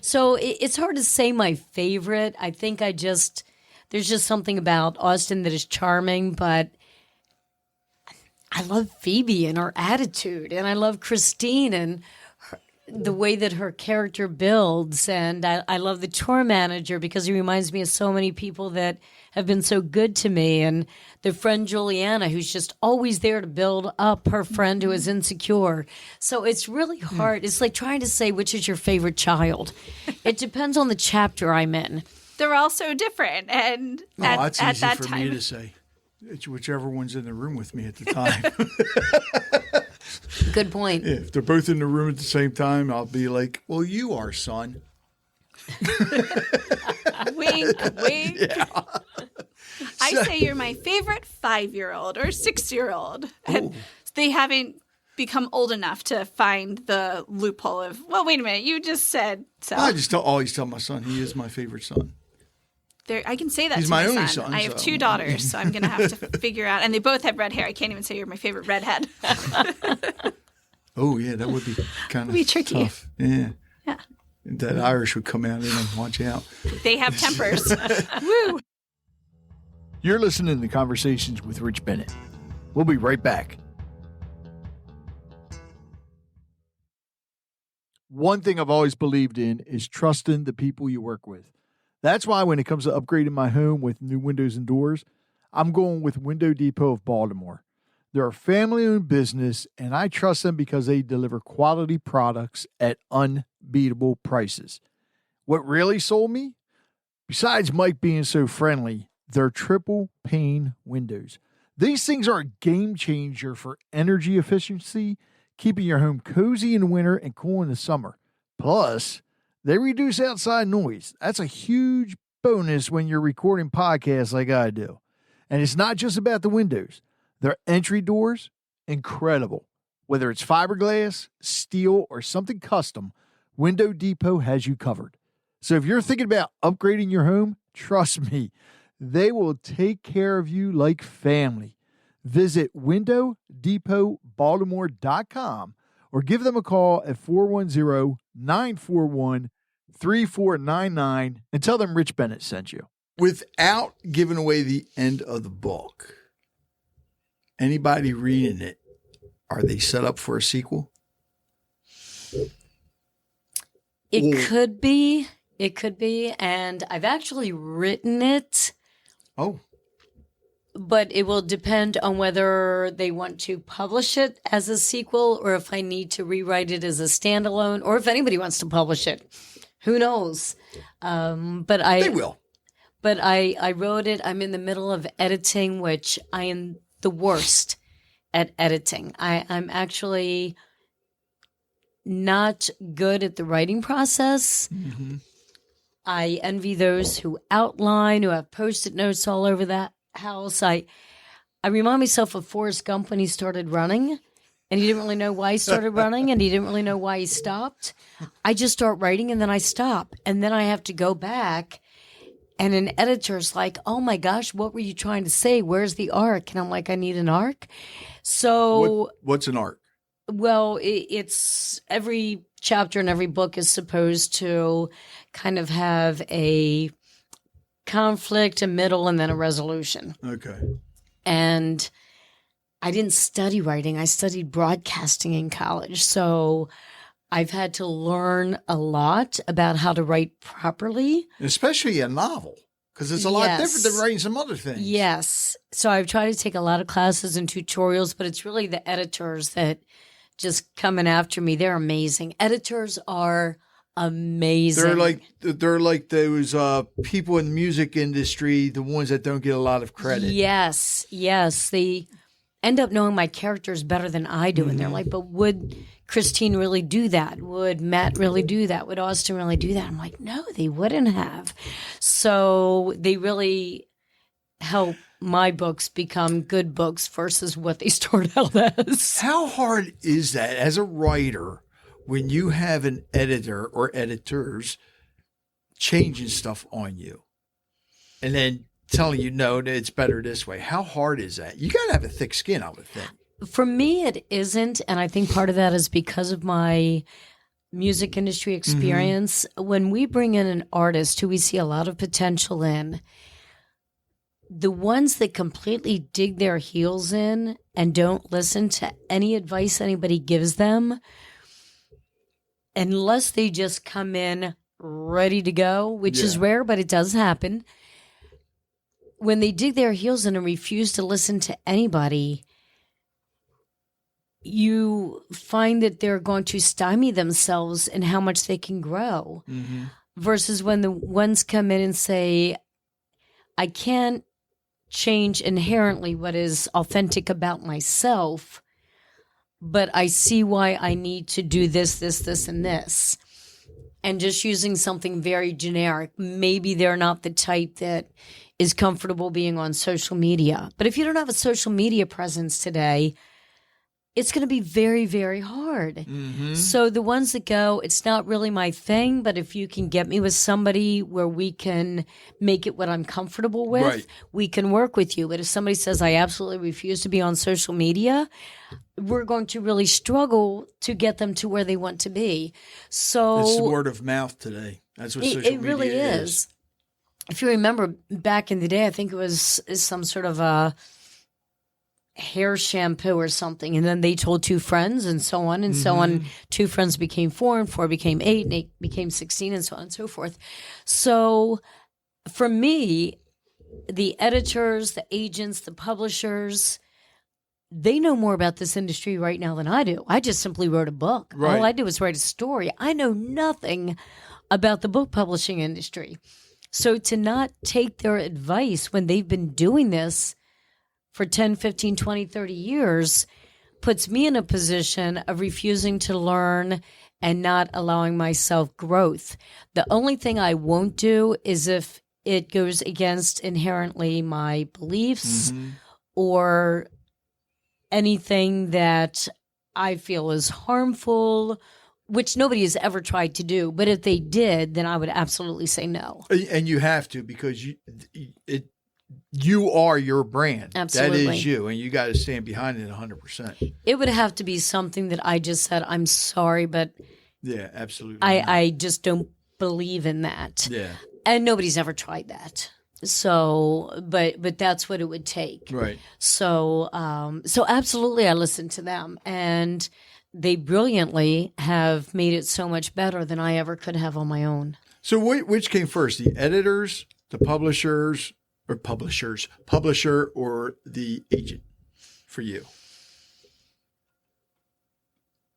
So it's hard to say my favorite. I think there's just something about Austin that is charming, but I love Phoebe and her attitude, and I love Christine and the way that her character builds, and I love the tour manager because he reminds me of so many people that have been so good to me, and the friend Juliana who's just always there to build up her friend who is insecure. So it's really hard. It's like trying to say which is your favorite child. It depends on the chapter I'm in. They're all so different, and that's at easy that for time, me to say. It's whichever one's in the room with me at the time. Good point. Yeah, if they're both in the room at the same time, I'll be like, well, you are, son. Wink, wink. Yeah. I say you're my favorite 5-year-old or 6-year-old. And they haven't become old enough to find the loophole of, well, wait a minute, you just said so. I just always tell my son he is my favorite son. I can say that He's to my my only son. son, I have so. 2 daughters, so I'm going to have to figure out. And they both have red hair. I can't even say you're my favorite redhead. Oh, yeah, that would be kind Be of tricky. tough. Yeah. Yeah. That Irish would come out in and watch out. They have tempers. Woo! You're listening to Conversations with Rich Bennett. We'll be right back. One thing I've always believed in is trusting the people you work with. That's why when it comes to upgrading my home with new windows and doors, I'm going with Window Depot of Baltimore. They're a family-owned business, and I trust them because they deliver quality products at unbeatable prices. What really sold me? Besides Mike being so friendly, they're triple pane windows. These things are a game changer for energy efficiency, keeping your home cozy in winter and cool in the summer. Plus, they reduce outside noise. That's a huge bonus when you're recording podcasts like I do. And it's not just about the windows. Their entry doors, incredible. Whether it's fiberglass, steel, or something custom, Window Depot has you covered. So if you're thinking about upgrading your home, trust me, they will take care of you like family. Visit WindowDepotBaltimore.com or give them a call at 410-941-3499 and tell them Rich Bennett sent you. Without giving away the end of the book, anybody reading it, are they set up for a sequel? It could be. It could be. And I've actually written it. Oh. But it will depend on whether they want to publish it as a sequel or if I need to rewrite it as a standalone or if anybody wants to publish it. Who knows? They will. But I wrote it. I'm in the middle of editing, which I am the worst at editing. I'm actually not good at the writing process. Mm-hmm. I envy those who outline, who have Post-it notes all over that house. I remind myself of Forrest Gump when he started running, and he didn't really know why he started running, and he didn't really know why he stopped. I just start writing, and then I stop, and then I have to go back, and an editor's like, "Oh my gosh, what were you trying to say? Where's the arc?" And I'm like, "I need an arc." So what's an arc? Well, it's every chapter in every book is supposed to kind of have a conflict, a middle, and then a resolution. Okay. And I didn't study writing. I studied broadcasting in college. So I've had to learn a lot about how to write properly. Especially a novel, because it's a lot different than writing some other things. Yes. So I've tried to take a lot of classes and tutorials, but it's really the editors that just coming after me. They're amazing. Editors are amazing. They're like those people in the music industry, the ones that don't get a lot of credit. Yes. They end up knowing my characters better than I do. And they're like, but would Christine really do that? Would Matt really do that? Would Austin really do that? I'm like, no, they wouldn't have. So they really help my books become good books versus what they start out as. How hard is that as a writer when you have an editor or editors changing stuff on you and then telling you, no, it's better this way? How hard is that? You got to have a thick skin, I would think. For me, it isn't. And I think part of that is because of my music industry experience. Mm-hmm. When we bring in an artist who we see a lot of potential in, the ones that completely dig their heels in and don't listen to any advice anybody gives them, unless they just come in ready to go, which is rare, but it does happen. When they dig their heels in and refuse to listen to anybody, you find that they're going to stymie themselves in how much they can grow. Mm-hmm. Versus when the ones come in and say, I can't change inherently what is authentic about myself, but I see why I need to do this, and this. And just using something very generic. Maybe they're not the type that is comfortable being on social media. But if you don't have a social media presence today, it's going to be very, very hard. Mm-hmm. So the ones that go, it's not really my thing, but if you can get me with somebody where we can make it what I'm comfortable with, we can work with you. But if somebody says, I absolutely refuse to be on social media, we're going to really struggle to get them to where they want to be. So it's word of mouth today. That's what social media really is. If you remember back in the day, I think it was some sort of a hair shampoo or something, and then they told two friends and so on and so on. Two friends became 4 and 4 became 8 and 8 became 16 and so on and so forth. So for me, the editors, the agents, the publishers, they know more about this industry right now than I do. I just simply wrote a book. All I did was write a story. I know nothing about the book publishing industry. So to not take their advice when they've been doing this for 10, 15, 20, 30 years puts me in a position of refusing to learn and not allowing myself growth. The only thing I won't do is if it goes against inherently my beliefs or anything that I feel is harmful, which nobody has ever tried to do. But if they did, then I would absolutely say no. And you have to, because you are your brand. Absolutely. That is you, and you got to stand behind it 100%. It would have to be something that I just said, I'm sorry, but yeah, absolutely. I just don't believe in that. Yeah. And nobody's ever tried that. So, but that's what it would take. Right. So absolutely, I listen to them, and they brilliantly have made it so much better than I ever could have on my own. So which came first, the editors, the publisher, or the agent for you?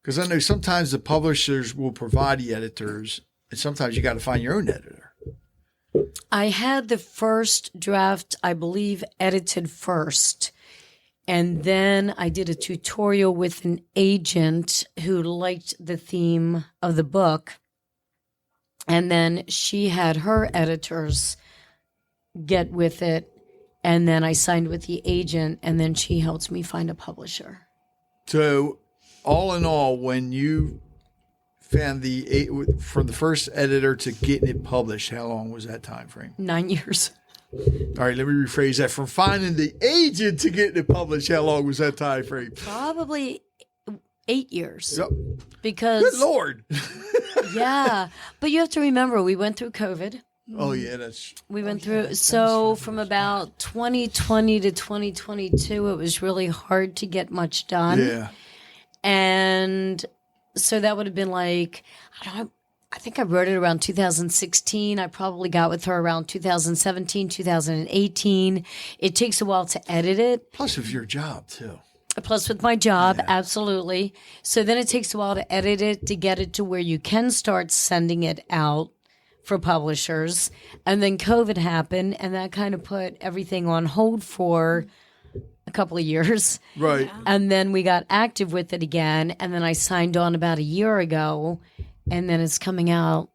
Because I know sometimes the publishers will provide the editors, and sometimes you got to find your own editor. I had the first draft, I believe, edited first. And then I did a tutorial with an agent who liked the theme of the book. And then she had her editors get with it. And then I signed with the agent, and then she helped me find a publisher. So all in all, when you found from the first editor to getting it published, how long was that time frame? 9 years. All right, let me rephrase that. From finding the agent to getting it published, how long was that time frame? Probably 8 years. Yep. Because Good Lord. yeah, but you have to remember we went through COVID. Oh yeah, We went through so from about 2020 to 2022, it was really hard to get much done. Yeah. And so that would have been like, I think I wrote it around 2016. I probably got with her around 2017, 2018. It takes a while to edit it. Plus with your job too. Plus with my job, absolutely. So then it takes a while to edit it, to get it to where you can start sending it out for publishers. And then COVID happened, and that kind of put everything on hold for a couple of years. Right. Yeah. And then we got active with it again. And then I signed on about a year ago, and then it's coming out.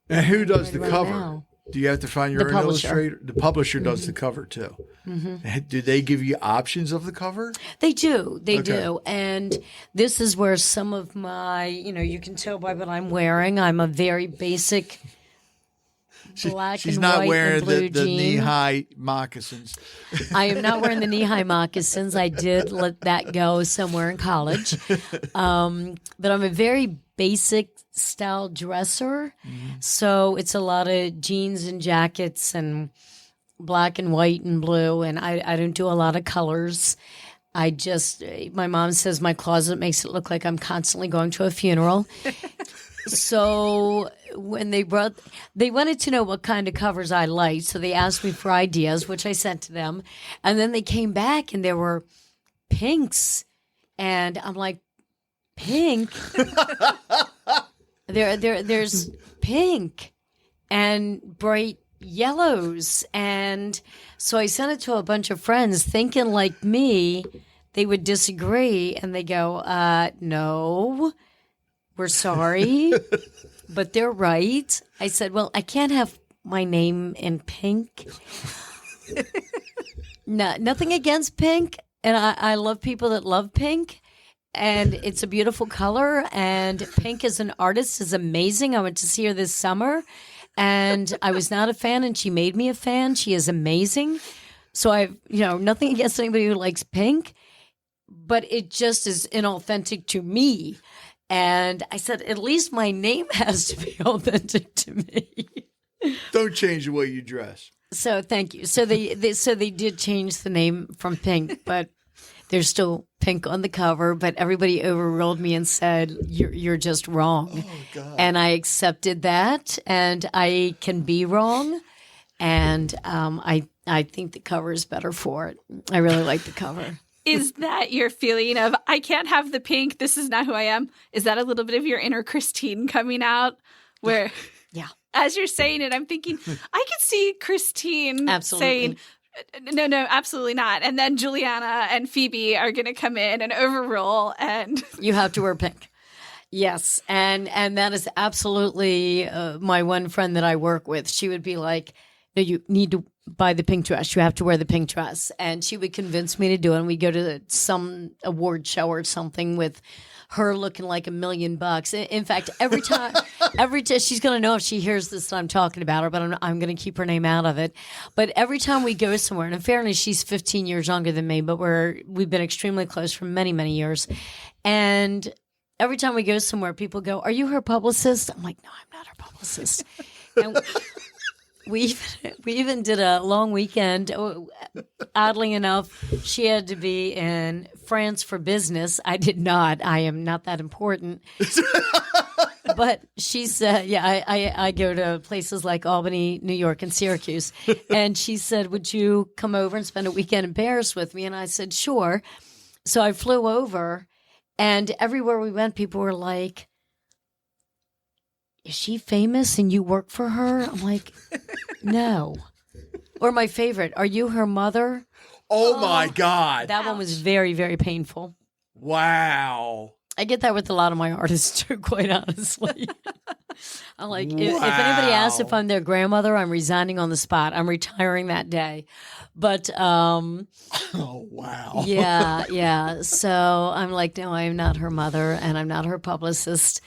And who does the right cover? now. Do you have to find your The own publisher. illustrator? The publisher does the cover too. Mm-hmm. Do they give you options of the cover? They do. They Okay. do. And this is where some of my, you can tell by what I'm wearing. I'm a very basic black She's and not white wearing and blue the jean. knee-high moccasins. I am not wearing the knee-high moccasins. I did let that go somewhere in college. But I'm a very basic style dresser. So it's a lot of jeans and jackets and black and white and blue. And I don't do a lot of colors. My mom says my closet makes it look like I'm constantly going to a funeral. So when they wanted to know what kind of covers I liked. So they asked me for ideas, which I sent to them. And then they came back and there were pinks. And I'm like, pink? There's pink and bright yellows. And so I sent it to a bunch of friends thinking like me, they would disagree. And they go, no, we're sorry, but they're right. I said, well, I can't have my name in pink. No, nothing against pink. And I love people that love pink. And it's a beautiful color. And Pink as an artist is amazing. I went to see her this summer. And I was not a fan, and she made me a fan. She is amazing. So I've, nothing against anybody who likes Pink. But it just is inauthentic to me. And I said, at least my name has to be authentic to me. Don't change the way you dress. So thank you. So they did change the name from Pink, but there's still Pink on the cover. But everybody overruled me and said, you're just wrong. Oh, God. And I accepted that, and I can be wrong. And I think the cover is better for it. I really like the cover. Is that your feeling of, I can't have the pink, this is not who I am? Is that a little bit of your inner Christine coming out? Where, Yeah. as you're saying it, I'm thinking, I could see Christine saying, no, absolutely not. And then Juliana and Phoebe are going to come in and overrule. And You have to wear pink. Yes. And that is absolutely my one friend that I work with. She would be like, no, you need to buy the pink dress. You have to wear the pink dress. And she would convince me to do it. And we go to some award show or something with her looking like $1 million. In fact, every time she's going to know if she hears this that I'm talking about her, but I'm going to keep her name out of it. But every time we go somewhere, and in fairness, she's 15 years younger than me, but we've been extremely close for many, many years. And every time we go somewhere, people go, "Are you her publicist?" I'm like, "No, I'm not her publicist." And we even did a long weekend. oddly enough, she had to be in France for business. I did not. I am not that important. But she said, yeah, I go to places like Albany, New York, and Syracuse. And she said, would you come over and spend a weekend in Paris with me? And I said, sure. So I flew over, and everywhere we went, people were like, is she famous and you work for her? I'm like, no. Or my favorite, are you her mother? Oh my God. That one was very, very painful. Wow. I get that with a lot of my artists too, quite honestly. I'm like, if anybody asks if I'm their grandmother, I'm resigning on the spot. I'm retiring that day. But oh wow. Yeah. So I'm like, no, I am not her mother, and I'm not her publicist.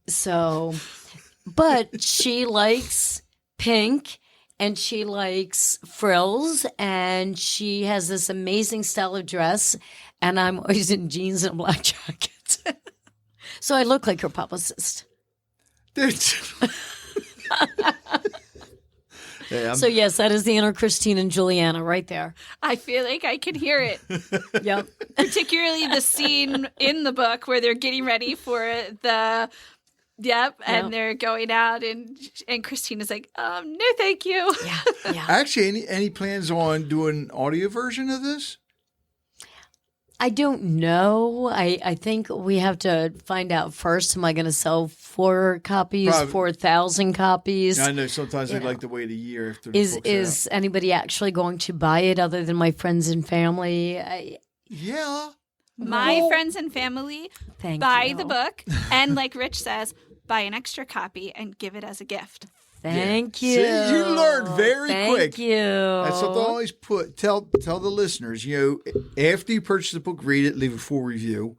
So, but she likes pink, and she likes frills, and she has this amazing style of dress, and I'm always in jeans and a black jacket. So I look like her publicist. So yes, that is the inner Christine and Juliana right there. I feel like I can hear it. Yep. Particularly the scene in the book where they're getting ready for the and they're going out, and Christina's like, no, thank you. Yeah. Actually, any plans on doing an audio version of this? I don't know. I think we have to find out first. Am I going to sell 4 copies, Probably. 4,000 copies? I know sometimes they like to wait a year after the book's Is anybody actually going to buy it other than my friends and family? Yeah. My friends and family buy the book, and like Rich says, buy an extra copy and give it as a gift. Thank you. See, you learned very quick. Thank you. That's something I always tell the listeners, after you purchase the book, read it, leave a full review,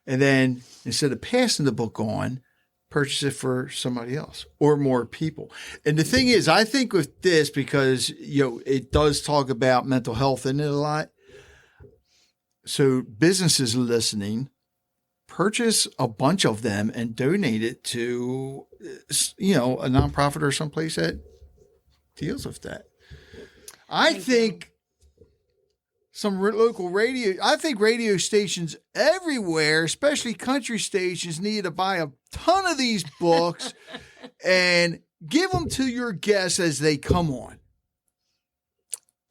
and then instead of passing the book on, purchase it for somebody else or more people. And the thing is, I think with this, because it does talk about mental health in it a lot. So businesses listening, purchase a bunch of them and donate it to, a nonprofit or someplace that deals with that. I think some local radio stations everywhere, especially country stations, need to buy a ton of these books and give them to your guests as they come on.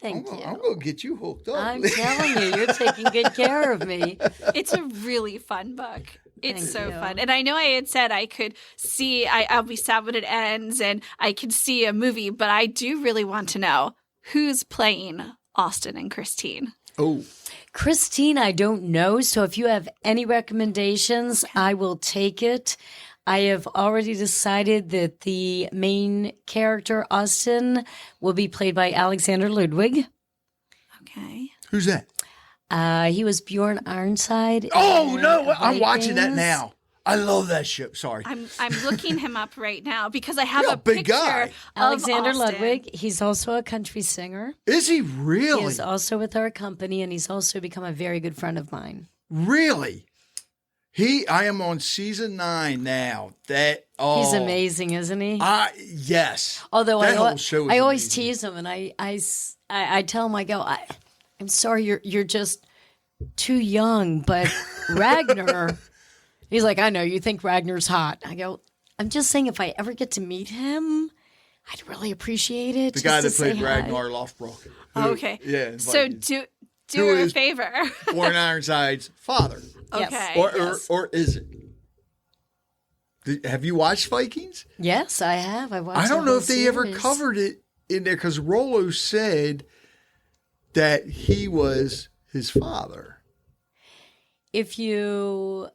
Thank you. I'm going to get you hooked up. I'm telling you, you're taking good care of me. It's a really fun book. It's Thank you. fun. And I know I had said I could see, I'll be sad when it ends, and I could see a movie, but I do really want to know who's playing Austin and Christine. Oh, Christine, I don't know. So if you have any recommendations, I will take it. I have already decided that the main character, Austin, will be played by Alexander Ludwig. Okay. who's that? He was Bjorn Ironside. Oh, no, I'm Vikings. watching that now. I love that show. Sorry. I'm looking him up right now because I have Yeah, a big picture guy. of Alexander Austin. Ludwig. He's also a country singer. Is he He really? is also with our company, and he's also become a very good friend of mine. Really? I am on season 9 now. He's amazing, isn't he? Yes. Although that whole show is I always amazing. tease him, and I tell him, I go, I'm sorry, you're just too young, but Ragnar. He's like, I know you think Ragnar's hot. I go, I'm just saying, if I ever get to meet him, I'd really appreciate it. The just guy to that played say hi. Ragnar Lothbrok. Okay. Yeah. in So Vikings. do Who her a is- favor. Bjorn Ironside's father. Yes. Okay. Or is it? Have you watched Vikings? Yes, I have. I watched. I don't the know whole if they ever series. covered it in there because Rollo said that he was his father. If you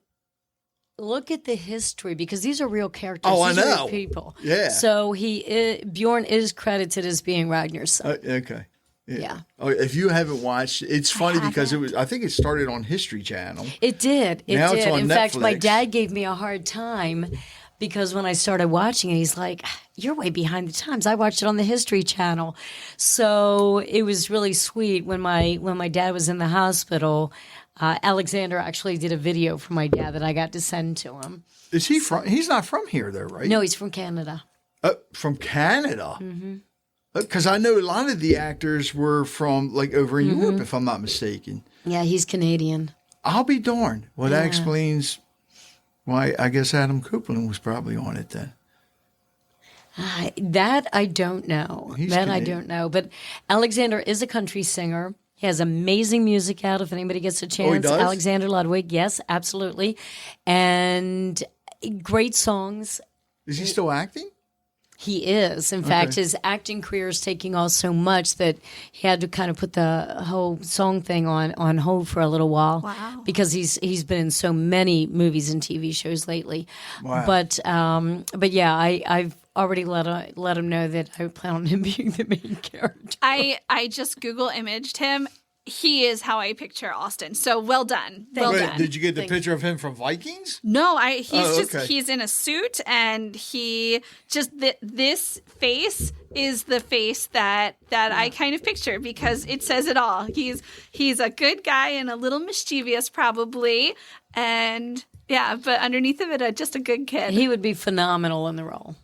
look at the history, because these are real characters. Oh, I these are real know. people. Yeah. So Bjorn is credited as being Ragnar's son. Okay. Yeah. Oh, if you haven't watched, it's funny because haven't. I think it started on History Channel. It did. It Now did. it's on In fact, my Netflix. dad gave me a hard time because when I started watching it, he's like, "You're way behind the times." I watched it on the History Channel, so it was really sweet when my dad was in the hospital. Alexander actually did a video for my dad that I got to send to him. Is he from? He's not from here, though, right? No, he's from Canada. From Canada. Mm-hmm. Because I know a lot of the actors were from like over in Europe, if I'm not mistaken. Yeah, he's Canadian. I'll be darned. Well, that Yeah. explains why I guess Adam Copeland was probably on it then. That I don't know. He's that I Canadian. don't know. But Alexander is a country singer. He has amazing music out if anybody gets a chance. does? Alexander Ludwig, yes, absolutely. And great songs. Is he still acting? He is. In fact, his acting career is taking off so much that he had to kind of put the whole song thing on hold for a little while. Wow. Because he's been in so many movies and TV shows lately. Wow. But yeah, I've already let him know that I plan on him being the main character. I just Google imaged him. He is how I picture Austin. So well done. Well Wait, done. did you get the picture of him from Vikings? No, okay. he's in a suit, and he just this face is the face that I kind of picture, because it says it all. He's a good guy and a little mischievous probably, and yeah, but underneath of it, just a good kid. He would be phenomenal in the role.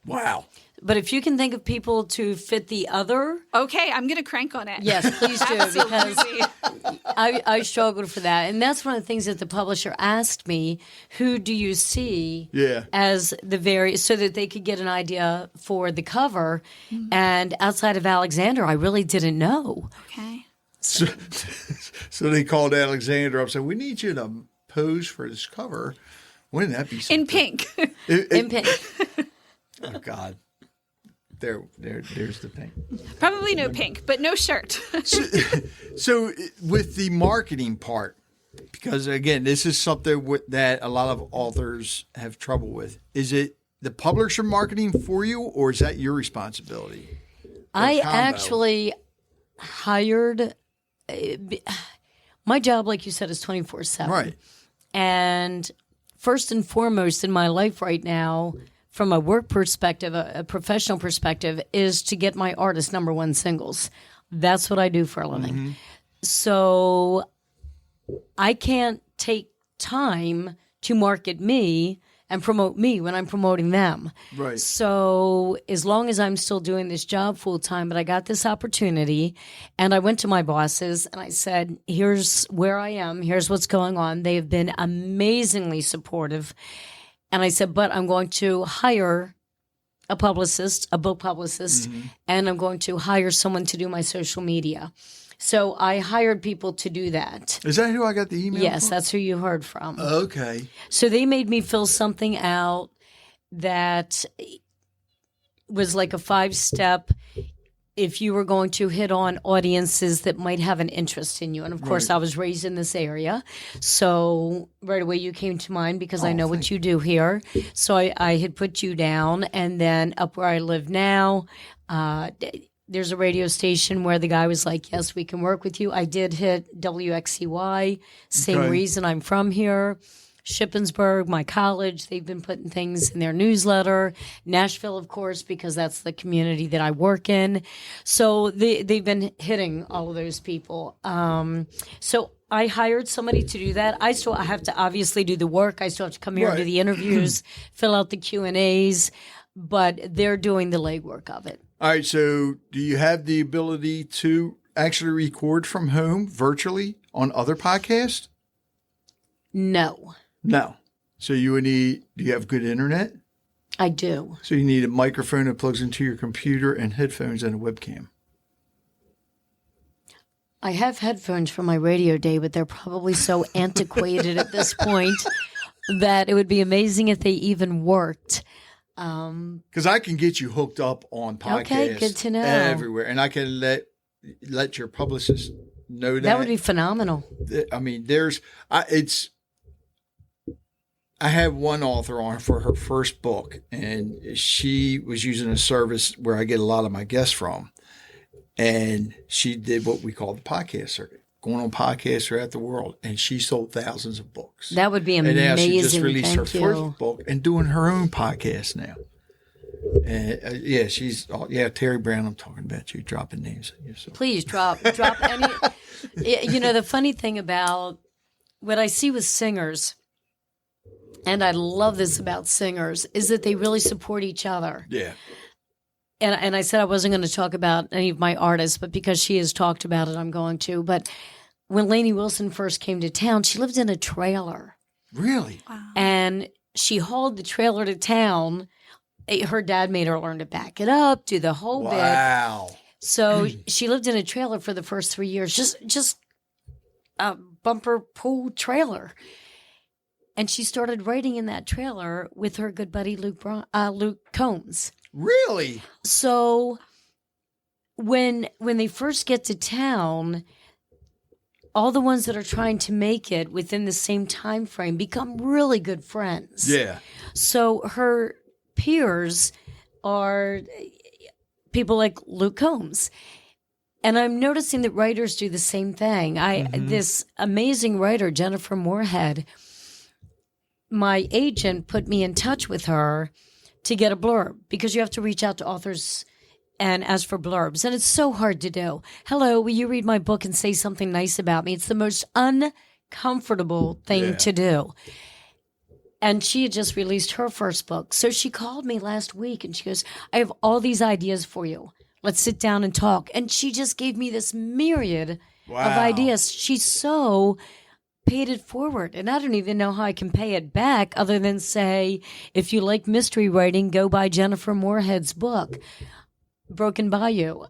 Wow. But if you can think of people to fit the other, Okay, I'm gonna crank on it. yes, please do, because Absolutely. I struggled for that. And that's one of the things that the publisher asked me, who do you see Yeah. as so that they could get an idea for the cover. And outside of Alexander, I really didn't know. Okay. So they called Alexander up and said, we need you to pose for this cover. Wouldn't that be something? In pink. In pink. Oh, God. There's the pink. Probably no pink, but no shirt. So with the marketing part, because again, this is something that a lot of authors have trouble with. Is it the publisher marketing for you, or is that your responsibility? I combo? actually hired. My job, like you said, is 24/7. Right. And first and foremost in my life right now, from a work perspective, a professional perspective, is to get my artist #1 singles. That's what I do for a living. So I can't take time to market me and promote me when I'm promoting them. Right. So as long as I'm still doing this job full time, but I got this opportunity, and I went to my bosses and I said, here's where I am, here's what's going on. They have been amazingly supportive. And I said, but I'm going to hire a publicist, a book publicist, and I'm going to hire someone to do my social media. So I hired people to do that. Is that who I got the email Yes, from? that's who you heard from. Okay. So they made me fill something out that was like a 5-step if you were going to hit on audiences that might have an interest in you. And of course, Right. I was raised in this area. So right away you came to mind because I know what thank you do here. So I had put you down. And then up where I live now, there's a radio station where the guy was like, yes, we can work with you. I did hit WXCY. Same Okay. reason I'm from here. Shippensburg, my college, they've been putting things in their newsletter. Nashville, of course, because that's the community that I work in. So they've been hitting all of those people. So I hired somebody to do that. I have to obviously do the work. I still have to come here and do Right. the interviews, fill out the Q&As, but they're doing the legwork of it. All right. So do you have the ability to actually record from home virtually on other podcasts? No, No. So you would need, do you have good internet? I do. So you need a microphone that plugs into your computer and headphones and a webcam. I have headphones for my radio day, but they're probably so antiquated at this point that it would be amazing if they even worked. Because I can get you hooked up on podcasts. Okay, good to know. Everywhere. And I can let your publicist know that. That would be phenomenal. I mean, I had one author on for her first book, and she was using a service where I get a lot of my guests from. And she did what we call the podcast circuit, going on podcasts throughout the world. And she sold thousands of books. That would be And amazing. now she just released her Thank you. first book and doing her own podcast now. And Terry Brown, I'm talking about you, dropping names. Please drop any. You know, the funny thing about what I see with singers, and I love this about singers, is that they really support each other. Yeah. and I said I wasn't going to talk about any of my artists, but because she has talked about it, I'm going to. But when Lainey Wilson first came to town, she lived in a trailer. Really? Wow. And she hauled the trailer to town. Her dad made her learn to back it up, do the whole bit. Wow. So she lived in a trailer for the first 3 years, just a bumper pull trailer. And she started writing in that trailer with her good buddy Luke Combs. Really? So when they first get to town, all the ones that are trying to make it within the same time frame become really good friends. Yeah. So her peers are people like Luke Combs. And I'm noticing that writers do the same thing. This amazing writer, Jennifer Moorhead, my agent put me in touch with her to get a blurb because you have to reach out to authors and ask for blurbs. And it's so hard to do. Hello, will you read my book and say something nice about me? It's the most uncomfortable thing to do. And she had just released her first book. So she called me last week and she goes, I have all these ideas for you. Let's sit down and talk. And she just gave me this myriad of ideas. She's so paid it forward. And I don't even know how I can pay it back other than say, if you like mystery writing, go buy Jennifer Moorhead's book, Broken Bayou.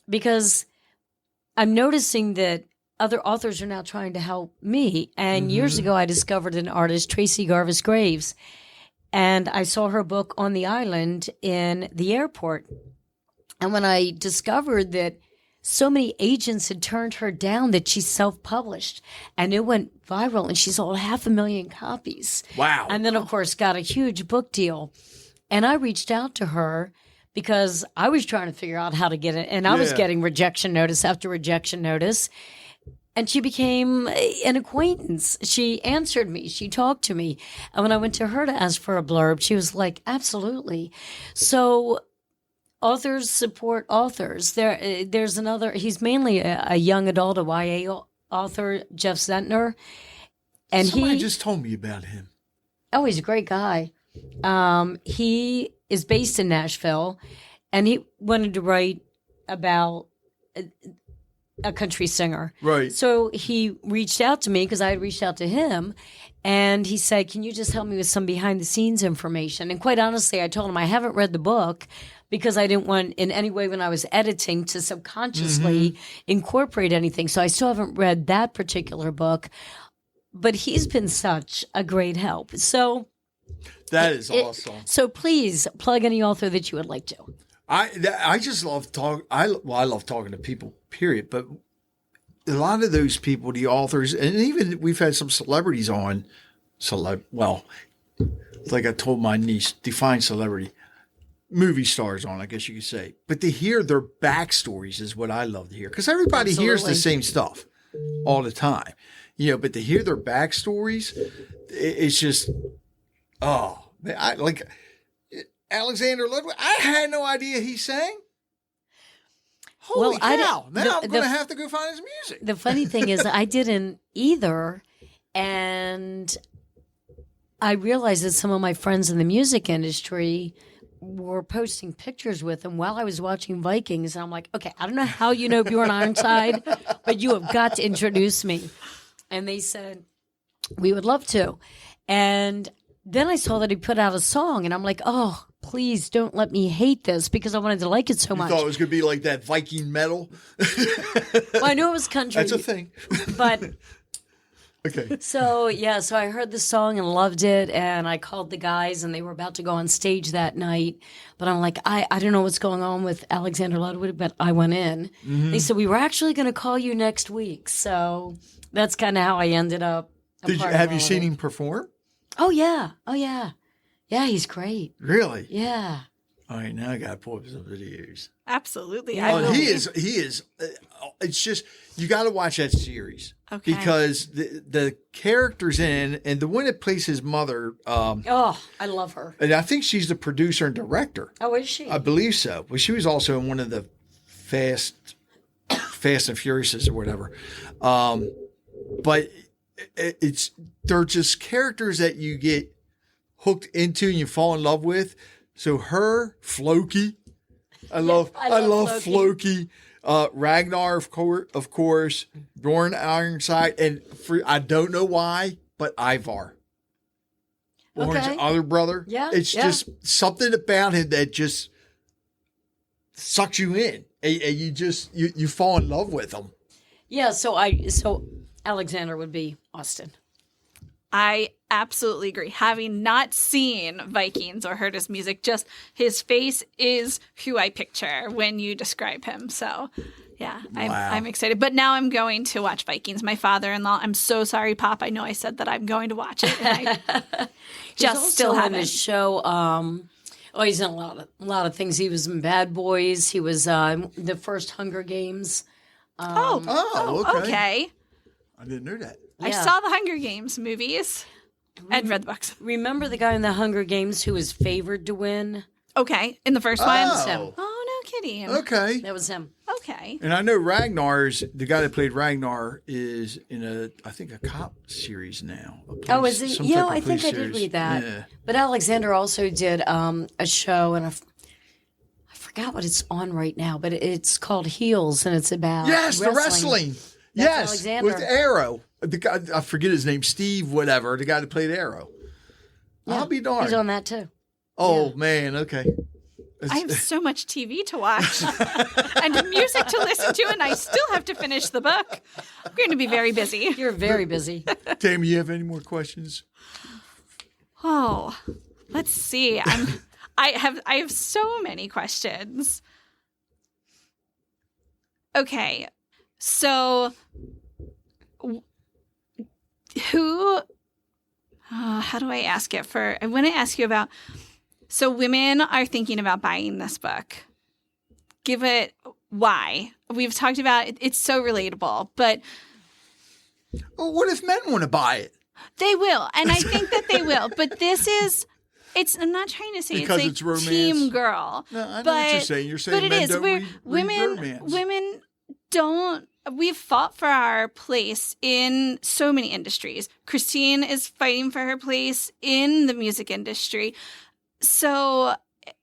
Because I'm noticing that other authors are now trying to help me. And years ago, I discovered an artist, Tracy Garvis Graves, and I saw her book On the Island in the airport. And when I discovered that so many agents had turned her down, that she self-published, and it went viral, and she sold 500,000 copies. Wow. And then, of course, got a huge book deal. And I reached out to her because I was trying to figure out how to get it. And I was getting rejection notice after rejection notice. And she became an acquaintance. She answered me. She talked to me. And when I went to her to ask for a blurb, she was like, absolutely. So authors support authors. There's another, he's mainly a young adult, a YA author, Jeff Zentner. And Somebody just told me about him. Oh, he's a great guy. He is based in Nashville, and he wanted to write about a country singer. Right. So he reached out to me because I had reached out to him, and he said, can you just help me with some behind the scenes information? And quite honestly, I told him I haven't read the book because I didn't want in any way when I was editing to subconsciously incorporate anything. So I still haven't read that particular book, but he's been such a great help. So that is awesome. So please plug any author that you would like to. I just love talk. I love talking to people, period. But a lot of those people, the authors, and even we've had some celebrities on. Well, like I told my niece, define celebrity. Movie stars on, I guess you could say. But to hear their backstories is what I love to hear. Because everybody hears the same stuff all the time. But to hear their backstories, it's just, oh, man, I like Alexander Ludwig. I had no idea he sang. Holy cow. Now I'm going to have to go find his music. The funny thing is I didn't either. And I realized that some of my friends in the music industry were posting pictures with him while I was watching Vikings. And I'm like, okay, I don't know how you know Bjorn Ironside, but you have got to introduce me. And they said, we would love to. And then I saw that he put out a song, and I'm like, oh, please don't let me hate this because I wanted to like it so much. You thought it was going to be like that Viking metal? Well, I knew it was country. That's a thing. But okay. So I heard the song and loved it, and I called the guys, and they were about to go on stage that night. But I'm like, I don't know what's going on with Alexander Ludwig, but I went in. They said, we were actually going to call you next week. So that's kind of how I ended up. Have you seen him perform? Oh, yeah. Yeah, he's great. Really? Yeah. All right, now I got to pull up some videos. Absolutely. Yeah. He is. It's just, you got to watch that series. Okay. Because the characters in and the one that plays his mother. Oh, I love her. And I think she's the producer and director. Oh, is she? I believe so. Well, she was also in one of the Fast and Furious or whatever. But they're just characters that you get hooked into and you fall in love with. So her, Floki, I love love Floki. Ragnar, of course, Dorn Ironside, and I don't know why, but Ivar. Dorn's Okay. other brother. Yeah, It's yeah. just something about him that just sucks you in. And you fall in love with him. Yeah, so Alexander would be Austin. I absolutely agree. Having not seen Vikings or heard his music, just his face is who I picture when you describe him. So, yeah, I'm excited. But now I'm going to watch Vikings. My father-in-law, I'm so sorry, Pop. I know I said that I'm going to watch it, and I just still in haven't. the show. He's in a lot of things. He was in Bad Boys. He was the first Hunger Games. Okay. I didn't know that. I Yeah. saw the Hunger Games movies and read the books. Remember the guy in the Hunger Games who was favored to win? Okay, in the first one. Oh. Oh, no kidding. Okay. That was him. Okay. And I know the guy that played Ragnar is in a cop series now. Oh, is he? Some Yeah, type of I think police I did series. read that. Yeah. But Alexander also did a show, and I forgot what it's on right now, but it's called Heels, and it's about Yes, the wrestling. Yes, Alexander. with Arrow. The guy, I forget his name, Steve, whatever. The guy that played Arrow. Yeah, I'll be darned. He's on that too. Oh man, okay. I have so much TV to watch and music to listen to, and I still have to finish the book. I'm going to be very busy. You're very busy. Tammie, you have any more questions? Oh, let's see. I have so many questions. Okay, so how do I ask it? I want to ask you about. So women are thinking about buying this book. Give it why. We've talked about it's so relatable, but Well, what if men want to buy it? they will, and I think that they will. But I'm not trying to say Because it's it's romance? team girl. No, I know but, what you're saying. You're saying but it men is. don't read romance. Women don't. We've fought for our place in so many industries. Christine is fighting for her place in the music industry. So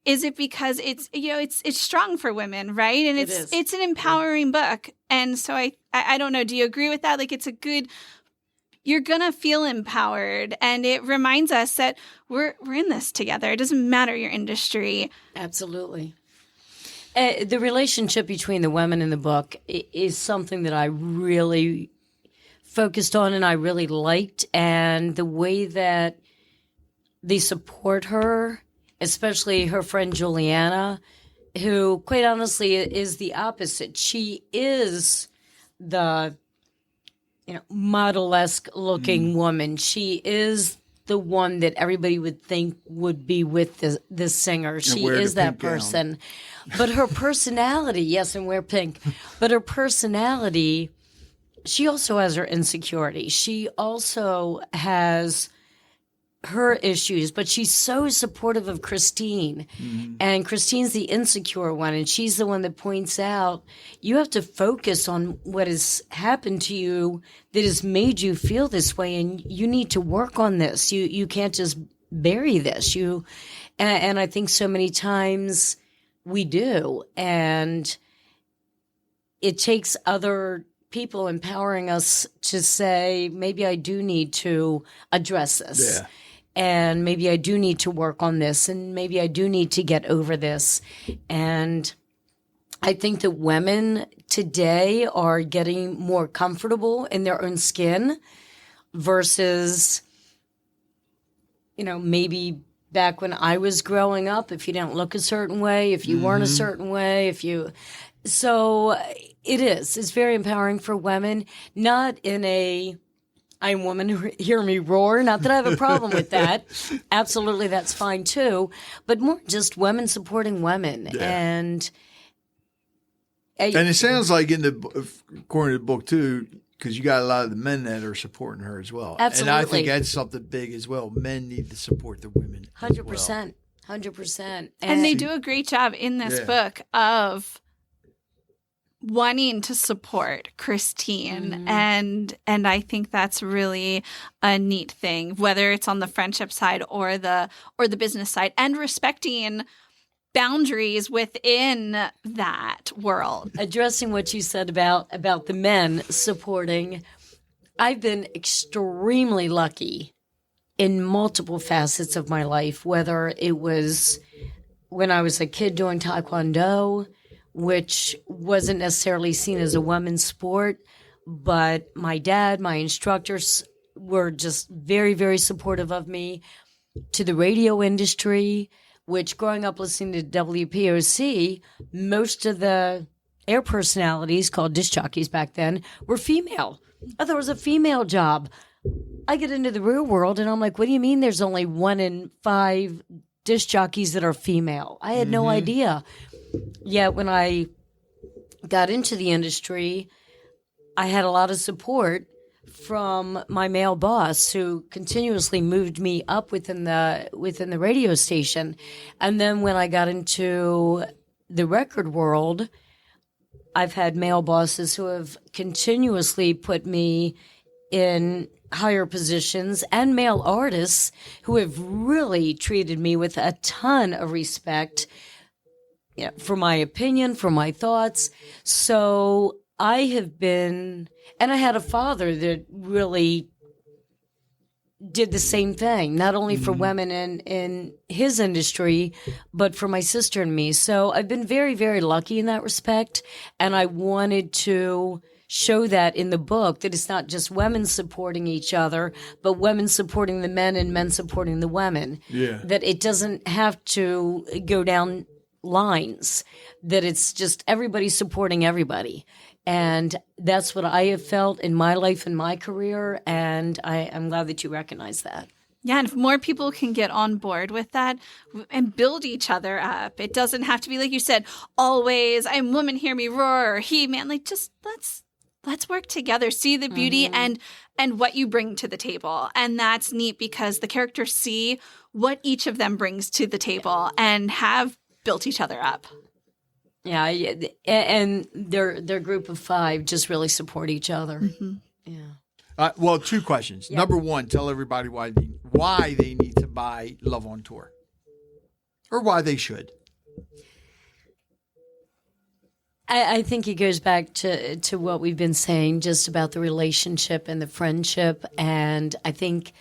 is it because it's strong for women, right? And it's an empowering book. And so I don't know. Do you agree with that? Like you're going to feel empowered, and it reminds us that we're in this together. It doesn't matter your industry. Absolutely. The relationship between the women in the book is something that I really focused on and I really liked. And the way that they support her, especially her friend Juliana, who quite honestly is the opposite. She is the model-esque looking woman. She is the one that everybody would think would be with the singer. She is that person. But her personality, yes, and wear pink. But her personality, she also has her insecurity. She also has her issues, but she's so supportive of Christine. Mm-hmm. And Christine's the insecure one, and she's the one that points out, you have to focus on what has happened to you that has made you feel this way, and you need to work on this. You can't just bury this. And I think so many times we do, and it takes other people empowering us to say, maybe I do need to address this. Yeah. And maybe I do need to work on this, and maybe I do need to get over this. And I think that women today are getting more comfortable in their own skin versus, maybe back when I was growing up, if you didn't look a certain way, if you weren't a certain way, so it's very empowering for women, not in a, I'm woman, hear me roar. Not that I have a problem with that. Absolutely, that's fine too. But more just women supporting women. Yeah. And it sounds like according to the book too, because you got a lot of the men that are supporting her as well. Absolutely. And I think that's something big as well. Men need to support the women 100%. 100%. And they do a great job in this book of wanting to support Christine, and I think that's really a neat thing, whether it's on the friendship side or the business side, and respecting boundaries within that world. Addressing what you said about the men supporting, I've been extremely lucky in multiple facets of my life, whether it was when I was a kid doing Taekwondo, which wasn't necessarily seen as a women's sport, but my dad, my instructors were just very, very supportive of me, to the radio industry, which growing up listening to WPOC, most of the air personalities, called disc jockeys back then, were female. I thought it was a female job. I get into the real world and I'm like, what do you mean there's only 1 in 5 disc jockeys that are female? I had no idea. Yet when I got into the industry, I had a lot of support from my male boss, who continuously moved me up within the radio station. And then when I got into the record world, I've had male bosses who have continuously put me in higher positions, and male artists who have really treated me with a ton of respect, for my opinion, for my thoughts. So I have been, and I had a father that really did the same thing, not only for women in his industry, but for my sister and me. So I've been very, very lucky in that respect. And I wanted to show that in the book, that it's not just women supporting each other, but women supporting the men and men supporting the women. Yeah. That it doesn't have to go down lines, that it's just everybody supporting everybody. And that's what I have felt in my life and my career, and I'm glad that you recognize that. Yeah, and if more people can get on board with that and build each other up, it doesn't have to be, like you said, always, I'm woman, hear me roar, or he, man, like just let's work together, see the beauty and what you bring to the table. And that's neat because the characters see what each of them brings to the table and have built each other up. Yeah, and their group of 5 just really support each other. Mm-hmm. Yeah. Well, 2 questions. Yeah. Number 1, tell everybody why they need to buy Love on Tour, or why they should. I think it goes back to what we've been saying, just about the relationship and the friendship. And I think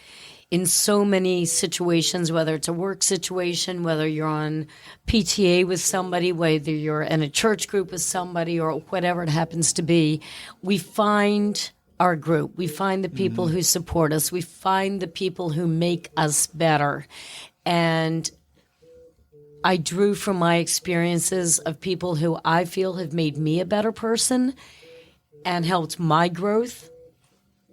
in so many situations, whether it's a work situation, whether you're on PTA with somebody, whether you're in a church group with somebody, or whatever it happens to be, we find our group. We find the people who support us. We find the people who make us better. And I drew from my experiences of people who I feel have made me a better person and helped my growth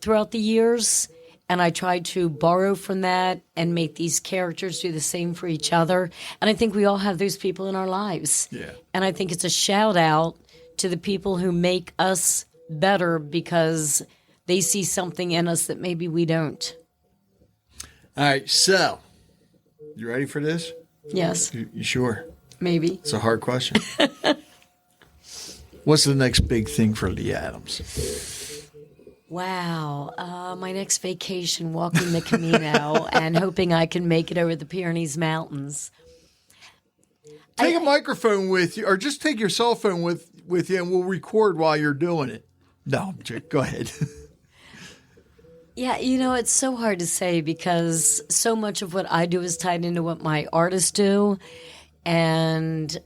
throughout the years. And I tried to borrow from that and make these characters do the same for each other. And I think we all have those people in our lives. Yeah. And I think it's a shout out to the people who make us better because they see something in us that maybe we don't. All right, so you ready for this? Yes. You sure? Maybe. It's a hard question. What's the next big thing for Lee Adams? Wow. My next vacation, walking the Camino and hoping I can make it over the Pyrenees Mountains. Take a microphone with you, or just take your cell phone with you, and we'll record while you're doing it. No, go ahead. Yeah, it's so hard to say because so much of what I do is tied into what my artists do. And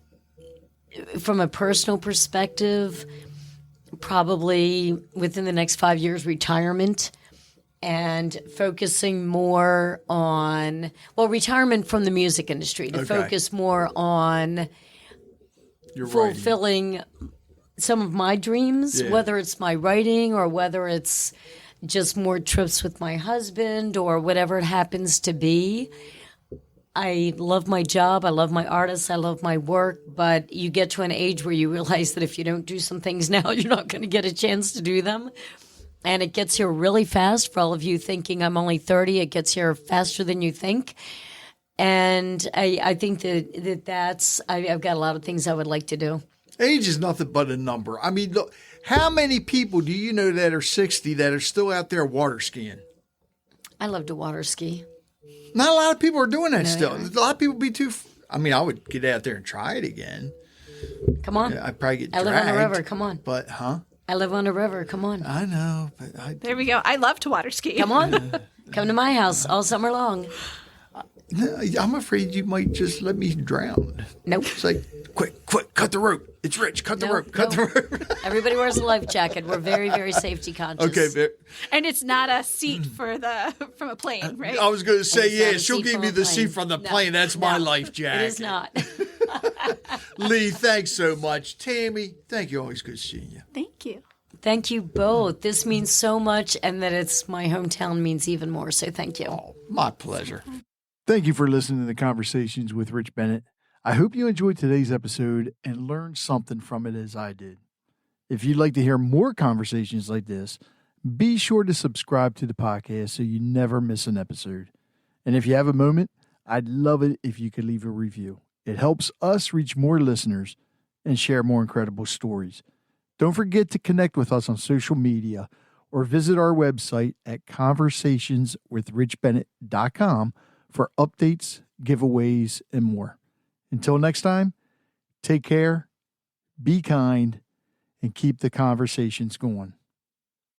from a personal perspective, probably within the next 5 years, retirement, and focusing more on, retirement from the music industry, to focus more on fulfilling some of my dreams, whether it's my writing or whether it's just more trips with my husband or whatever it happens to be. I love my job. I love my artists. I love my work. But you get to an age where you realize that if you don't do some things now, you're not going to get a chance to do them. And it gets here really fast. For all of you thinking I'm only 30, it gets here faster than you think. And I think that's I've got a lot of things I would like to do. Age is nothing but a number. I mean, look, how many people do you know that are 60 that are still out there water skiing? I love to water ski. Not a lot of people are doing that still. A lot of people be too I mean, I would get out there and try it again. Come on. I'd probably get I dragged. live on a river. Come on. But, I live on a river. Come on. I know, but There we go. I love to water ski. Come on. Come to my house all summer long. I'm afraid you might just let me drown. Nope. It's like, quick, cut the rope. It's Rich. Cut the rope. Cut the rope. Everybody wears a life jacket. We're very, very safety conscious. Okay, And it's not a seat from a plane, right? I was going to say, It's not yeah, a she'll seat give from me a the plane. seat from the plane. That's my life jacket. It is not. Lee, thanks so much. Tammy, thank you. Always good seeing you. Thank you. Thank you both. This means so much, and that it's my hometown means even more. So thank you. Oh, my pleasure. Thank you for listening to the Conversations with Rich Bennett. I hope you enjoyed today's episode and learned something from it as I did. If you'd like to hear more conversations like this, be sure to subscribe to the podcast so you never miss an episode. And if you have a moment, I'd love it if you could leave a review. It helps us reach more listeners and share more incredible stories. Don't forget to connect with us on social media or visit our website at conversationswithrichbennett.com for updates, giveaways, and more. Until next time, take care, be kind, and keep the conversations going.